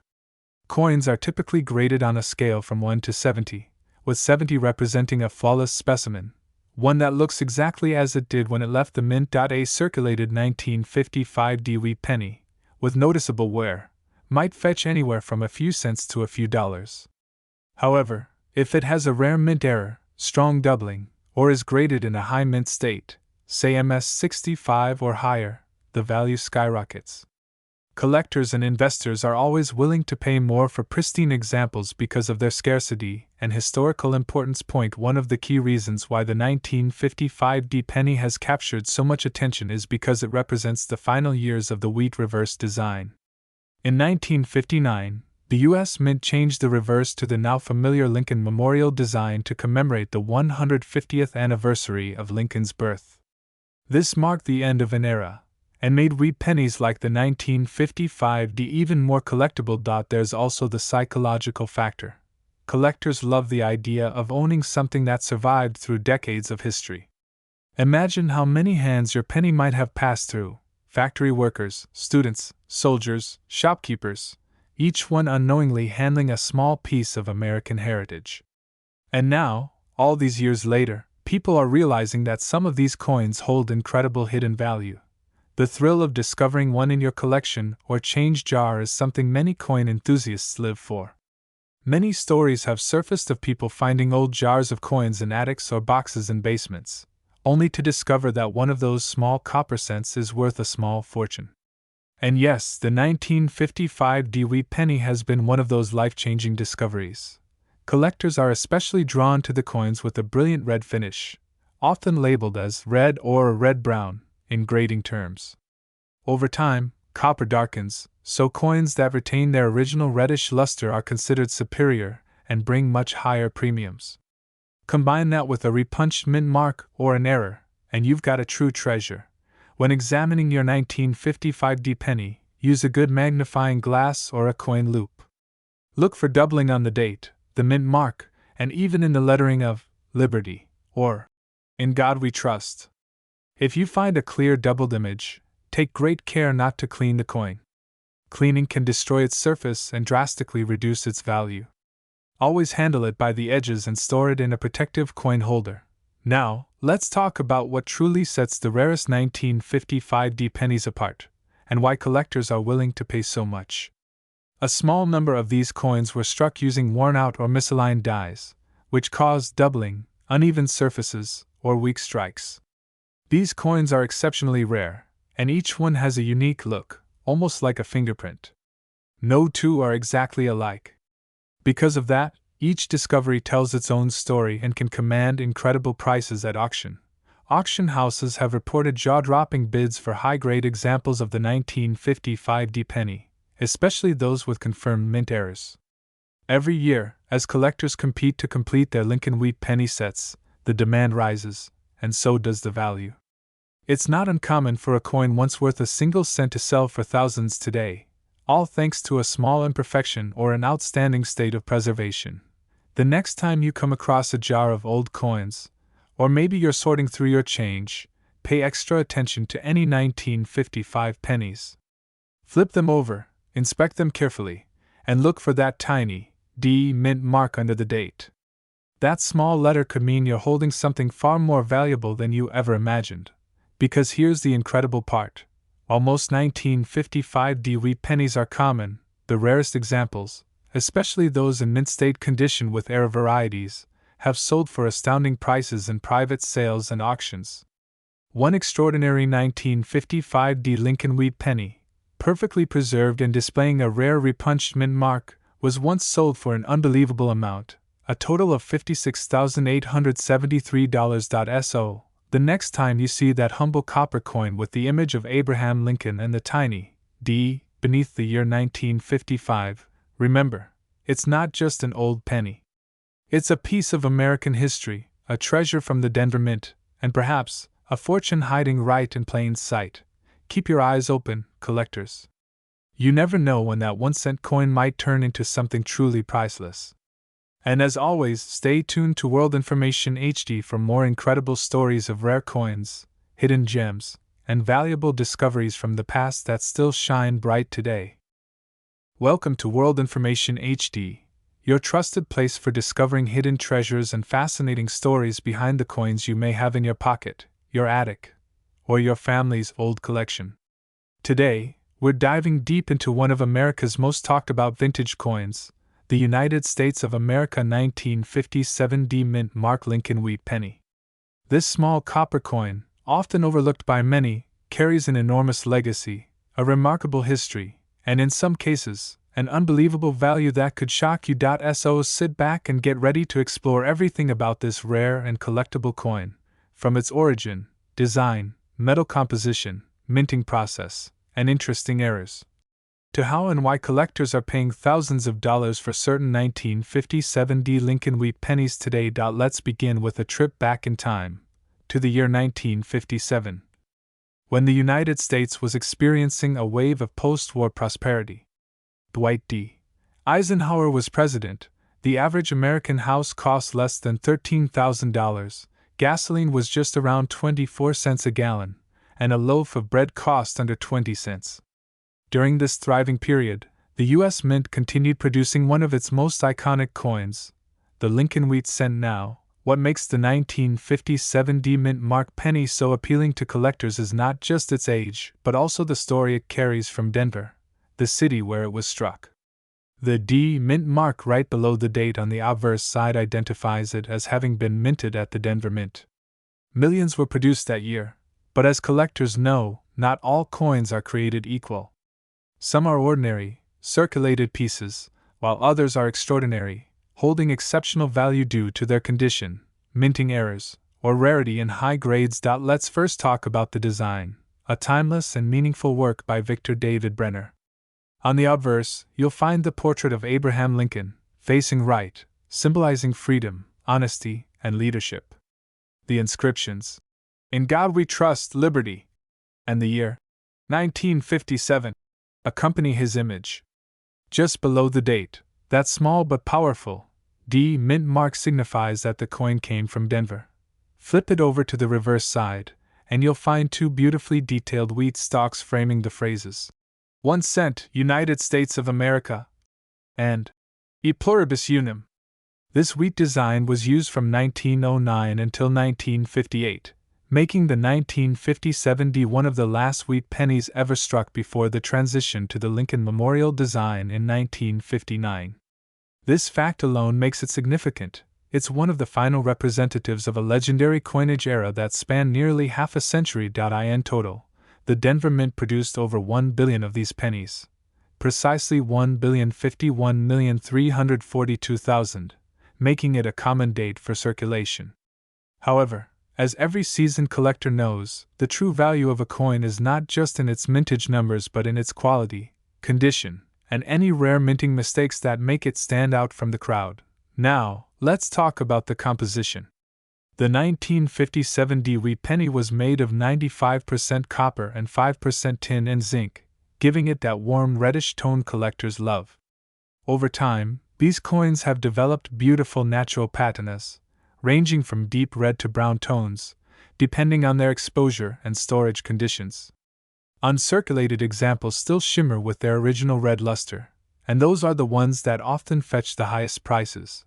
S1: Coins are typically graded on a scale from 1 to 70, with 70 representing a flawless specimen, one that looks exactly as it did when it left the mint. A circulated 1955 Dewey penny, with noticeable wear, might fetch anywhere from a few cents to a few dollars. However, if it has a rare mint error, strong doubling, or is graded in a high mint state, say MS 65 or higher, the value skyrockets. Collectors and investors are always willing to pay more for pristine examples because of their scarcity and historical importance. One of the key reasons why the 1955 D penny has captured so much attention is because it represents the final years of the wheat reverse design. In 1959, the U.S. Mint changed the reverse to the now familiar Lincoln Memorial design to commemorate the 150th anniversary of Lincoln's birth. This marked the end of an era, and made wheat pennies like the 1955 D even more collectible. There's also the psychological factor. Collectors love the idea of owning something that survived through decades of history. Imagine how many hands your penny might have passed through: factory workers, students, soldiers, shopkeepers, each one unknowingly handling a small piece of American heritage. And now, all these years later, people are realizing that some of these coins hold incredible hidden value. The thrill of discovering one in your collection or change jar is something many coin enthusiasts live for. Many stories have surfaced of people finding old jars of coins in attics or boxes in basements, only to discover that one of those small copper cents is worth a small fortune. And yes, the 1955 D wheat penny has been one of those life-changing discoveries. Collectors are especially drawn to the coins with a brilliant red finish, often labeled as red or red-brown in grading terms. Over time, copper darkens, so coins that retain their original reddish luster are considered superior and bring much higher premiums. Combine that with a repunched mint mark or an error, and you've got a true treasure. When examining your 1955 D penny, use a good magnifying glass or a coin loupe. Look for doubling on the date, the mint mark, and even in the lettering of Liberty or In God We Trust. If you find a clear doubled image, take great care not to clean the coin. Cleaning can destroy its surface and drastically reduce its value. Always handle it by the edges and store it in a protective coin holder. Now, let's talk about what truly sets the rarest 1955 D pennies apart, and why collectors are willing to pay so much. A small number of these coins were struck using worn-out or misaligned dies, which caused doubling, uneven surfaces, or weak strikes. These coins are exceptionally rare, and each one has a unique look, almost like a fingerprint. No two are exactly alike. Because of that, each discovery tells its own story and can command incredible prices at auction. Auction houses have reported jaw-dropping bids for high-grade examples of the 1955 D penny, especially those with confirmed mint errors. Every year, as collectors compete to complete their Lincoln wheat penny sets, the demand rises, and so does the value. It's not uncommon for a coin once worth a single cent to sell for thousands today, all thanks to a small imperfection or an outstanding state of preservation. The next time you come across a jar of old coins, or maybe you're sorting through your change, pay extra attention to any 1955 pennies. Flip them over, inspect them carefully, and look for that tiny D mint mark under the date. That small letter could mean you're holding something far more valuable than you ever imagined. Because here's the incredible part. While most 1955 D wheat pennies are common, the rarest examples, especially those in mint state condition with error varieties, have sold for astounding prices in private sales and auctions. One extraordinary 1955 D Lincoln wheat penny, perfectly preserved and displaying a rare repunched mint mark, was once sold for an unbelievable amount, a total of $56,873. The next time you see that humble copper coin with the image of Abraham Lincoln and the tiny D beneath the year 1955, remember, it's not just an old penny. It's a piece of American history, a treasure from the Denver Mint, and perhaps a fortune hiding right in plain sight. Keep your eyes open, collectors. You never know when that 1-cent coin might turn into something truly priceless. And as always, stay tuned to World Information HD for more incredible stories of rare coins, hidden gems, and valuable discoveries from the past that still shine bright today. Welcome to World Information HD, your trusted place for discovering hidden treasures and fascinating stories behind the coins you may have in your pocket, your attic, or your family's old collection. Today, we're diving deep into one of America's most talked about vintage coins, the United States of America 1957 D mint mark Lincoln wheat penny. This small copper coin, often overlooked by many, carries an enormous legacy, a remarkable history, and in some cases, an unbelievable value that could shock you. So sit back and get ready to explore everything about this rare and collectible coin, from its origin, design, metal composition, minting process, and interesting errors, to how and why collectors are paying thousands of dollars for certain 1957 Lincoln wheat pennies today. Let's begin with a trip back in time, to the year 1957, when the United States was experiencing a wave of post-war prosperity. Dwight D. Eisenhower was president. The average American house cost less than $13,000, gasoline was just around 24 cents a gallon, and a loaf of bread cost under 20 cents. During this thriving period, the U.S. Mint continued producing one of its most iconic coins, the Lincoln Wheat Cent. Now, what makes the 1957 Mint mark penny so appealing to collectors is not just its age, but also the story it carries from Denver, the city where it was struck. The D Mint mark right below the date on the obverse side identifies it as having been minted at the Denver Mint. Millions were produced that year, but as collectors know, not all coins are created equal. Some are ordinary, circulated pieces, while others are extraordinary, holding exceptional value due to their condition, minting errors, or rarity in high grades. Let's first talk about the design, a timeless and meaningful work by Victor David Brenner. On the obverse, you'll find the portrait of Abraham Lincoln, facing right, symbolizing freedom, honesty, and leadership. The inscriptions, "In God We Trust, Liberty," and the year 1957 accompany his image. Just below the date, that small but powerful D Mint mark signifies that the coin came from Denver. Flip it over to the reverse side, and you'll find two beautifully detailed wheat stalks framing the phrases 1 cent, United States of America, and E pluribus unum. This wheat design was used from 1909 until 1958, making the 1957 D one of the last wheat pennies ever struck before the transition to the Lincoln Memorial design in 1959. This fact alone makes it significant. It's one of the final representatives of a legendary coinage era that spanned nearly half a century. In total, the Denver Mint produced over 1 billion of these pennies, precisely 1,051,342,000, making it a common date for circulation. However, as every seasoned collector knows, the true value of a coin is not just in its mintage numbers but in its quality, condition, and any rare minting mistakes that make it stand out from the crowd. Now, let's talk about the composition. The 1957 wheat penny was made of 95% copper and 5% tin and zinc, giving it that warm reddish tone collectors love. Over time, these coins have developed beautiful natural patinas, ranging from deep red to brown tones, depending on their exposure and storage conditions. Uncirculated examples still shimmer with their original red luster, and those are the ones that often fetch the highest prices.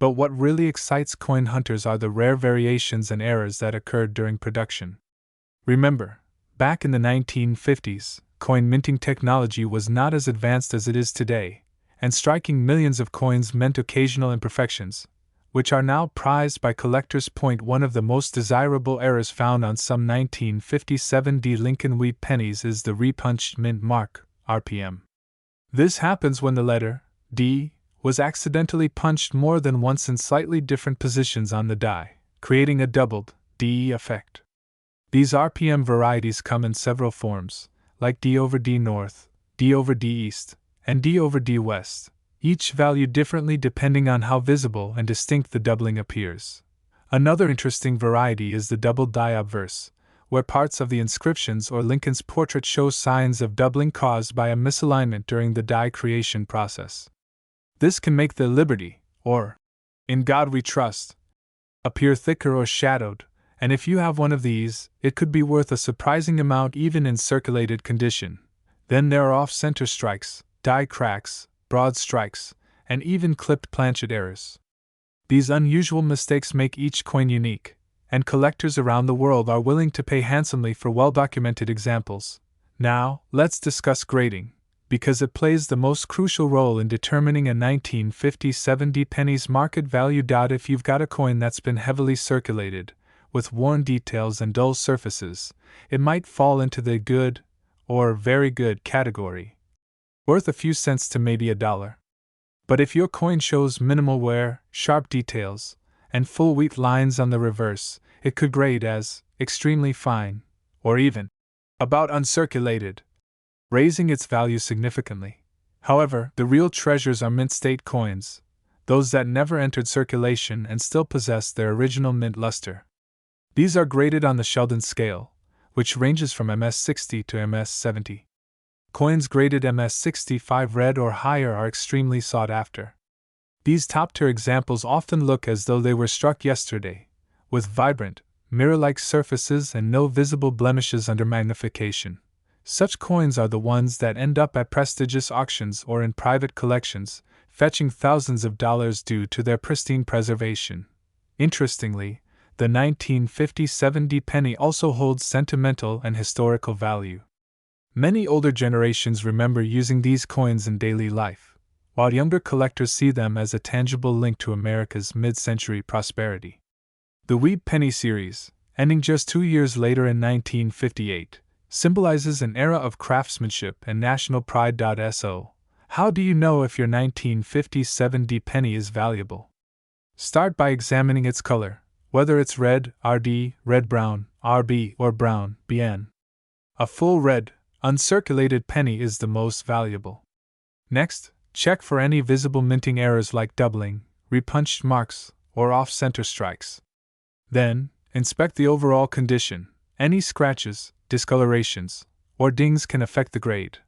S1: But what really excites coin hunters are the rare variations and errors that occurred during production. Remember, back in the 1950s, coin minting technology was not as advanced as it is today, and striking millions of coins meant occasional imperfections, which are now prized by collectors. One of the most desirable errors found on some 1957 Lincoln wheat pennies is the repunched mint mark, RPM. This happens when the letter D was accidentally punched more than once in slightly different positions on the die, creating a doubled D effect. These RPM varieties come in several forms, like D over D North, D over D East, and D over D West, each valued differently depending on how visible and distinct the doubling appears. Another interesting variety is the doubled die obverse, where parts of the inscriptions or Lincoln's portrait show signs of doubling caused by a misalignment during the die creation process. This can make the Liberty, or In God We Trust, appear thicker or shadowed, and if you have one of these, it could be worth a surprising amount even in circulated condition. Then there are off-center strikes, die cracks, broad strikes, and even clipped planchet errors. These unusual mistakes make each coin unique, and collectors around the world are willing to pay handsomely for well-documented examples. Now, let's discuss grading, because it plays the most crucial role in determining a 1957 penny's market value. If you've got a coin that's been heavily circulated, with worn details and dull surfaces, it might fall into the good or very good category. worth a few cents to maybe $1. But if your coin shows minimal wear, sharp details, and full wheat lines on the reverse, it could grade as extremely fine, or even about uncirculated, raising its value significantly. However, the real treasures are mint state coins, those that never entered circulation and still possess their original mint luster. These are graded on the Sheldon scale, which ranges from MS-60 to MS-70. Coins graded MS-65 red or higher are extremely sought after. These top-tier examples often look as though they were struck yesterday, with vibrant, mirror-like surfaces and no visible blemishes under magnification. Such coins are the ones that end up at prestigious auctions or in private collections, fetching thousands of dollars due to their pristine preservation. Interestingly, the 1957 D penny also holds sentimental and historical value. Many older generations remember using these coins in daily life, while younger collectors see them as a tangible link to America's mid-century prosperity. The Wheat Penny series, ending just 2 years later in 1958, symbolizes an era of craftsmanship and national pride. So, how do you know if your 1957 D penny is valuable? Start by examining its color, whether it's red, RD, red-brown, RB, or brown, BN. A full red, uncirculated penny is the most valuable. Next, check for any visible minting errors like doubling, repunched marks, or off-center strikes. Then, inspect the overall condition. Any scratches, discolorations, or dings can affect the grade.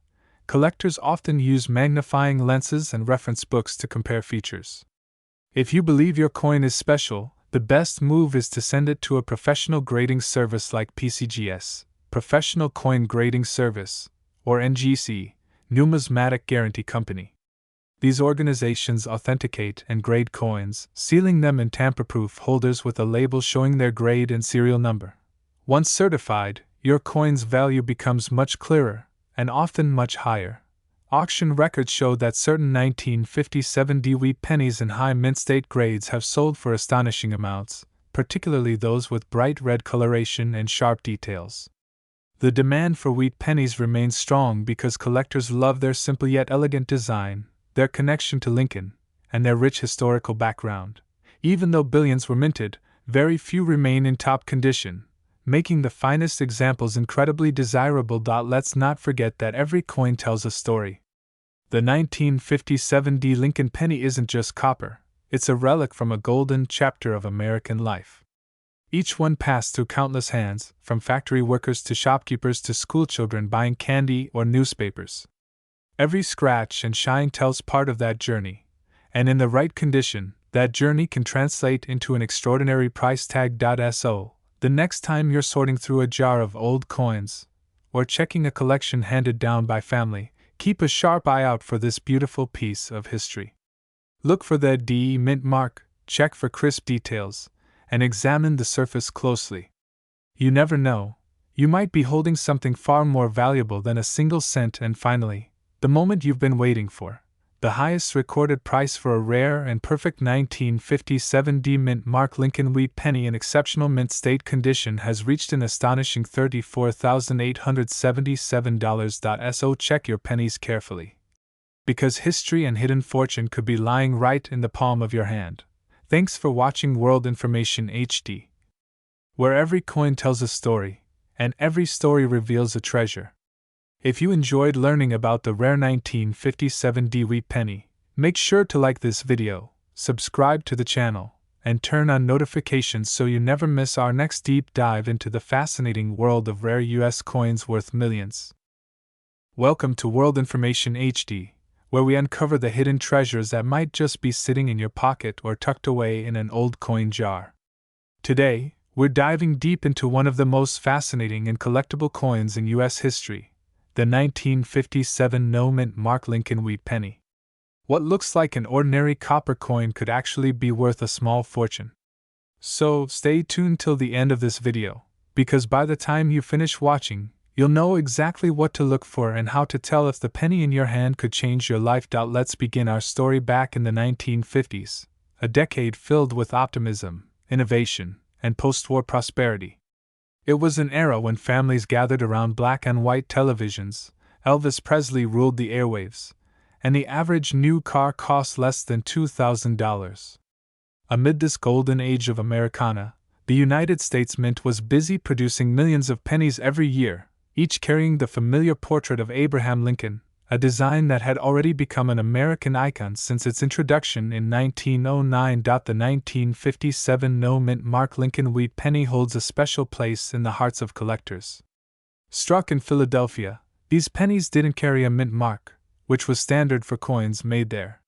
S1: Collectors often use magnifying lenses and reference books to compare features. If you believe your coin is special, the best move is to send it to a professional grading service like PCGS, Professional Coin Grading Service, or NGC, Numismatic Guarantee Company. These organizations authenticate and grade coins, sealing them in tamper-proof holders with a label showing their grade and serial number. Once certified, your coin's value becomes much clearer, and often much higher. Auction records show that certain 1957 D wheat pennies in high mint state grades have sold for astonishing amounts, particularly those with bright red coloration and sharp details. The demand for wheat pennies remains strong because collectors love their simple yet elegant design, their connection to Lincoln, and their rich historical background. Even though billions were minted, very few remain in top condition, making the finest examples incredibly desirable. Let's not forget that every coin tells a story. The 1957 D Lincoln penny isn't just copper, it's a relic from a golden chapter of American life. Each one passed through countless hands, from factory workers to shopkeepers to schoolchildren buying candy or newspapers. Every scratch and shine tells part of that journey, and in the right condition, that journey can translate into an extraordinary price tag. So, the next time you're sorting through a jar of old coins, or checking a collection handed down by family, keep a sharp eye out for this beautiful piece of history. Look for the D mint mark, check for crisp details, and examine the surface closely. You never know, you might be holding something far more valuable than a single cent. And finally, the moment you've been waiting for. The highest recorded price for a rare and perfect 1957 D mint mark Lincoln wheat penny in exceptional mint state condition has reached an astonishing $34,877. So check your pennies carefully, because history and hidden fortune could be lying right in the palm of your hand. Thanks for watching World Information HD, where every coin tells a story, and every story reveals a treasure. If you enjoyed learning about the rare 1957 D wheat penny, make sure to like this video, subscribe to the channel, and turn on notifications so you never miss our next deep dive into the fascinating world of rare US coins worth millions. Welcome to World Information HD, where we uncover the hidden treasures that might just be sitting in your pocket or tucked away in an old coin jar. Today, we're diving deep into one of the most fascinating and collectible coins in US history, the 1957 no mint mark Lincoln wheat penny. What looks like an ordinary copper coin could actually be worth a small fortune. So stay tuned till the end of this video, because by the time you finish watching, you'll know exactly what to look for and how to tell if the penny in your hand could change your life. Let's begin our story back in the 1950s, a decade filled with optimism, innovation, and post-war prosperity. It was an era when families gathered around black and white televisions, Elvis Presley ruled the airwaves, and the average new car cost less than $2,000. Amid this golden age of Americana, the United States Mint was busy producing millions of pennies every year, each carrying the familiar portrait of Abraham Lincoln, a design that had already become an American icon since its introduction in 1909. The 1957 no-mint mark Lincoln Wheat penny holds a special place in the hearts of collectors. Struck in Philadelphia, these pennies didn't carry a mint mark, which was standard for coins made there.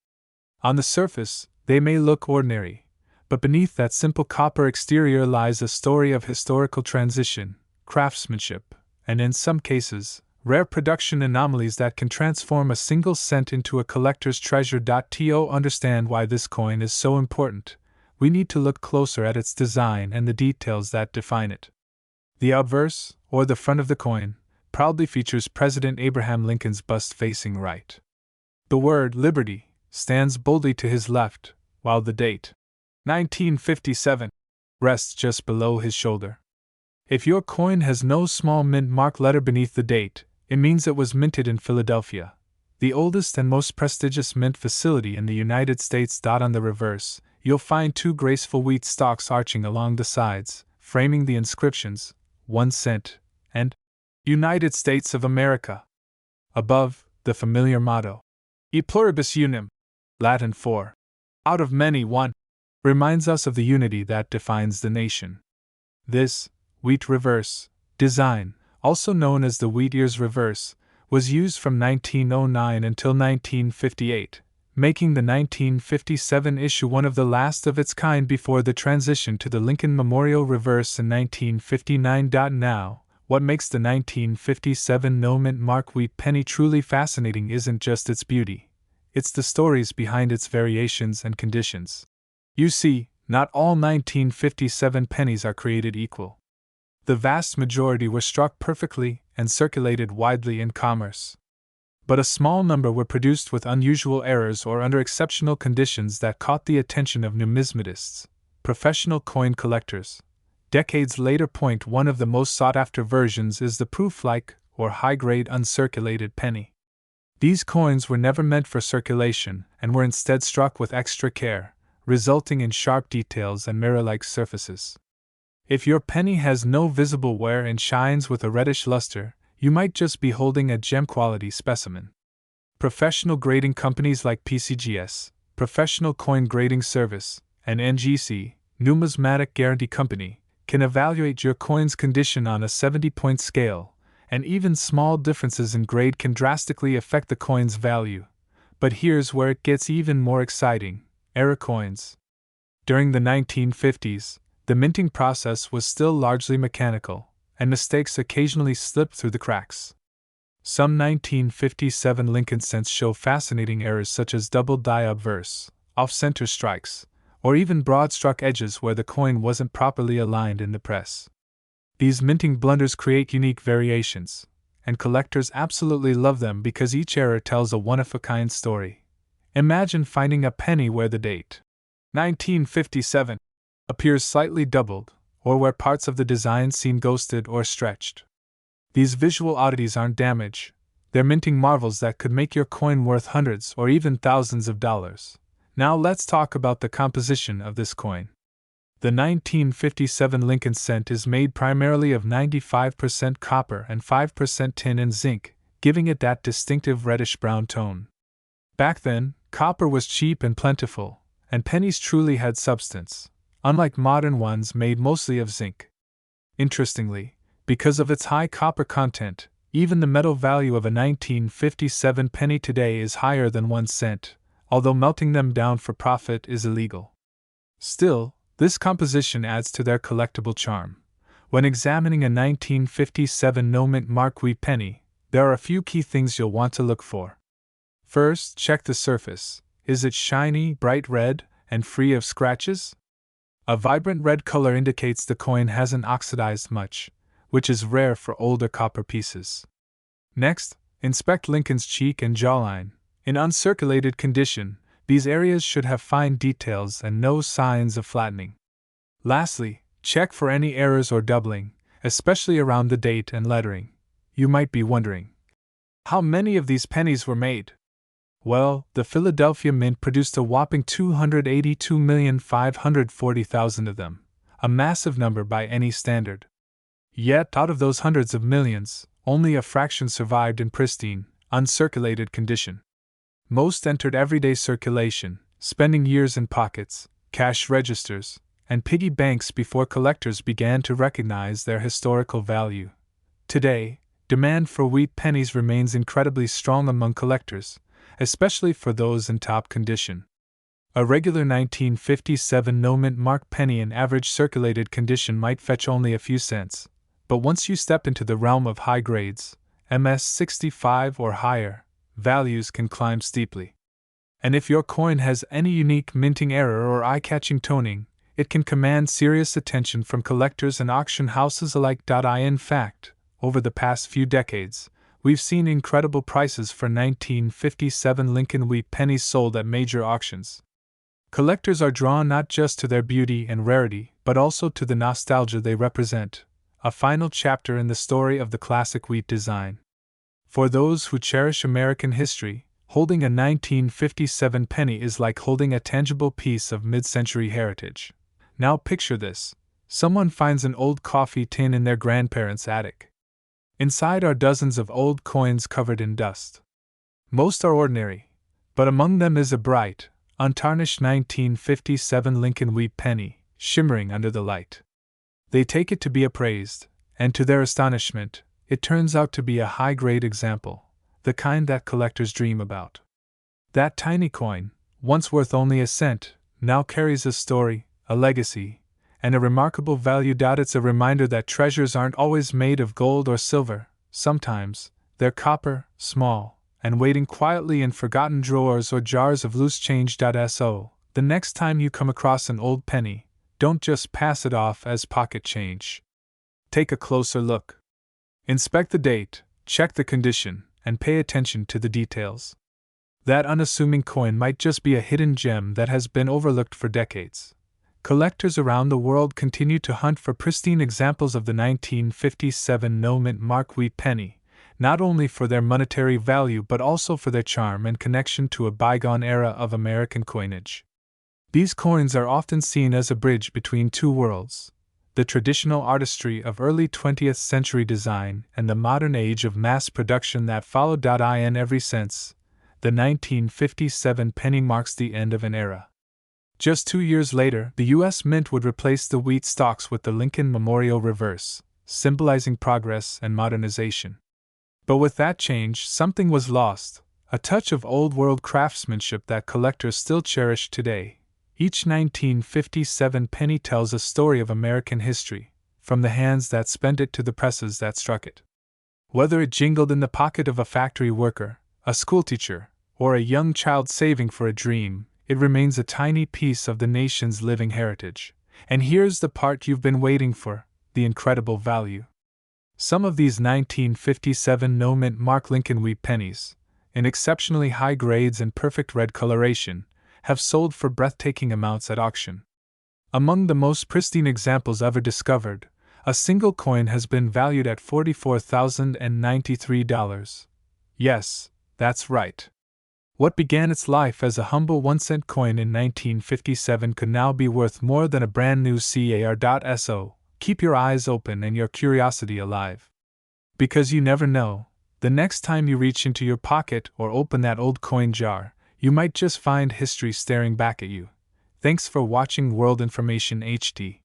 S1: On the surface, they may look ordinary, but beneath that simple copper exterior lies a story of historical transition, craftsmanship, and in some cases, rare production anomalies that can transform a single cent into a collector's treasure. To understand why this coin is so important, we need to look closer at its design and the details that define it. The obverse, or the front of the coin, proudly features President Abraham Lincoln's bust facing right. The word Liberty stands boldly to his left, while the date, 1957, rests just below his shoulder. If your coin has no small mint mark letter beneath the date, it means it was minted in Philadelphia, the oldest and most prestigious mint facility in the United States. On the reverse, you'll find two graceful wheat stalks arching along the sides, framing the inscriptions, 1 cent, and United States of America. Above, the familiar motto, E pluribus unum, Latin for out of many one, reminds us of the unity that defines the nation. This wheat reverse design, also known as the wheat ears reverse, was used from 1909 until 1958, making the 1957 issue one of the last of its kind before the transition to the Lincoln Memorial reverse in 1959. Now, what makes the 1957 no-mint mark wheat penny truly fascinating isn't just its beauty, it's the stories behind its variations and conditions. You see, not all 1957 pennies are created equal. The vast majority were struck perfectly and circulated widely in commerce. But a small number were produced with unusual errors or under exceptional conditions that caught the attention of numismatists, professional coin collectors. Decades later, one of the most sought-after versions is the proof-like or high-grade uncirculated penny. These coins were never meant for circulation and were instead struck with extra care, resulting in sharp details and mirror-like surfaces. If your penny has no visible wear and shines with a reddish luster, you might just be holding a gem-quality specimen. Professional grading companies like PCGS, Professional Coin Grading Service, and NGC, Numismatic Guarantee Company, can evaluate your coin's condition on a 70-point scale, and even small differences in grade can drastically affect the coin's value. But here's where it gets even more exciting: error coins. During the 1950s, the minting process was still largely mechanical, and mistakes occasionally slipped through the cracks. Some 1957 Lincoln cents show fascinating errors such as double die obverse, off-center strikes, or even broad-struck edges where the coin wasn't properly aligned in the press. These minting blunders create unique variations, and collectors absolutely love them because each error tells a one-of-a-kind story. Imagine finding a penny where the date, 1957, appears slightly doubled, or where parts of the design seem ghosted or stretched. These visual oddities aren't damage, they're minting marvels that could make your coin worth hundreds or even thousands of dollars. Now let's talk about the composition of this coin. The 1957 Lincoln cent is made primarily of 95% copper and 5% tin and zinc, giving it that distinctive reddish-brown tone. Back then, copper was cheap and plentiful, and pennies truly had substance, unlike modern ones made mostly of zinc. Interestingly, because of its high copper content, even the metal value of a 1957 penny today is higher than 1 cent, although melting them down for profit is illegal. Still, this composition adds to their collectible charm. When examining a 1957 no-mint mark wheat penny, there are a few key things you'll want to look for. First, check the surface. Is it shiny, bright red, and free of scratches? A vibrant red color indicates the coin hasn't oxidized much, which is rare for older copper pieces. Next, inspect Lincoln's cheek and jawline. In uncirculated condition, these areas should have fine details and no signs of flattening. Lastly, check for any errors or doubling, especially around the date and lettering. You might be wondering, How many of these pennies were made? Well, the Philadelphia Mint produced a whopping 282,540,000 of them, a massive number by any standard. Yet, out of those hundreds of millions, only a fraction survived in pristine, uncirculated condition. Most entered everyday circulation, spending years in pockets, cash registers, and piggy banks before collectors began to recognize their historical value. Today, demand for wheat pennies remains incredibly strong among collectors, especially for those in top condition. A regular 1957 no-mint mark penny in average circulated condition might fetch only a few cents, but once you step into the realm of high grades, MS-65 or higher, values can climb steeply. And if your coin has any unique minting error or eye-catching toning, it can command serious attention from collectors and auction houses alike. In fact, over the past few decades, we've seen incredible prices for 1957 Lincoln wheat pennies sold at major auctions. Collectors are drawn not just to their beauty and rarity, but also to the nostalgia they represent, a final chapter in the story of the classic wheat design. For those who cherish American history, holding a 1957 penny is like holding a tangible piece of mid-century heritage. Now picture this: someone finds an old coffee tin in their grandparents' attic. Inside are dozens of old coins covered in dust. Most are ordinary, but among them is a bright, untarnished 1957 Lincoln wheat penny, shimmering under the light. They take it to be appraised, and to their astonishment, it turns out to be a high-grade example, the kind that collectors dream about. That tiny coin, once worth only a cent, now carries a story, a legacy, and a remarkable value. It's a reminder that treasures aren't always made of gold or silver. Sometimes, they're copper, small, and waiting quietly in forgotten drawers or jars of loose change. So, the next time you come across an old penny, don't just pass it off as pocket change. Take a closer look. Inspect the date, check the condition, and pay attention to the details. That unassuming coin might just be a hidden gem that has been overlooked for decades. Collectors around the world continue to hunt for pristine examples of the 1957 no-mint mark wheat penny, not only for their monetary value but also for their charm and connection to a bygone era of American coinage. These coins are often seen as a bridge between two worlds: the traditional artistry of early 20th century design and the modern age of mass production that followed. In every sense, the 1957 penny marks the end of an era. Just 2 years later, the U.S. Mint would replace the wheat stalks with the Lincoln Memorial reverse, symbolizing progress and modernization. But with that change, something was lost, a touch of old-world craftsmanship that collectors still cherish today. Each 1957 penny tells a story of American history, from the hands that spent it to the presses that struck it. Whether it jingled in the pocket of a factory worker, a schoolteacher, or a young child saving for a dream, it remains a tiny piece of the nation's living heritage. And here's the part you've been waiting for: the incredible value. Some of these 1957 no-mint mark Lincoln wheat pennies, in exceptionally high grades and perfect red coloration, have sold for breathtaking amounts at auction. Among the most pristine examples ever discovered, a single coin has been valued at $44,093. Yes, that's right. What began its life as a humble 1-cent coin in 1957 could now be worth more than a brand new car. So, keep your eyes open and your curiosity alive. Because you never know, the next time you reach into your pocket or open that old coin jar, you might just find history staring back at you. Thanks for watching World Information HD.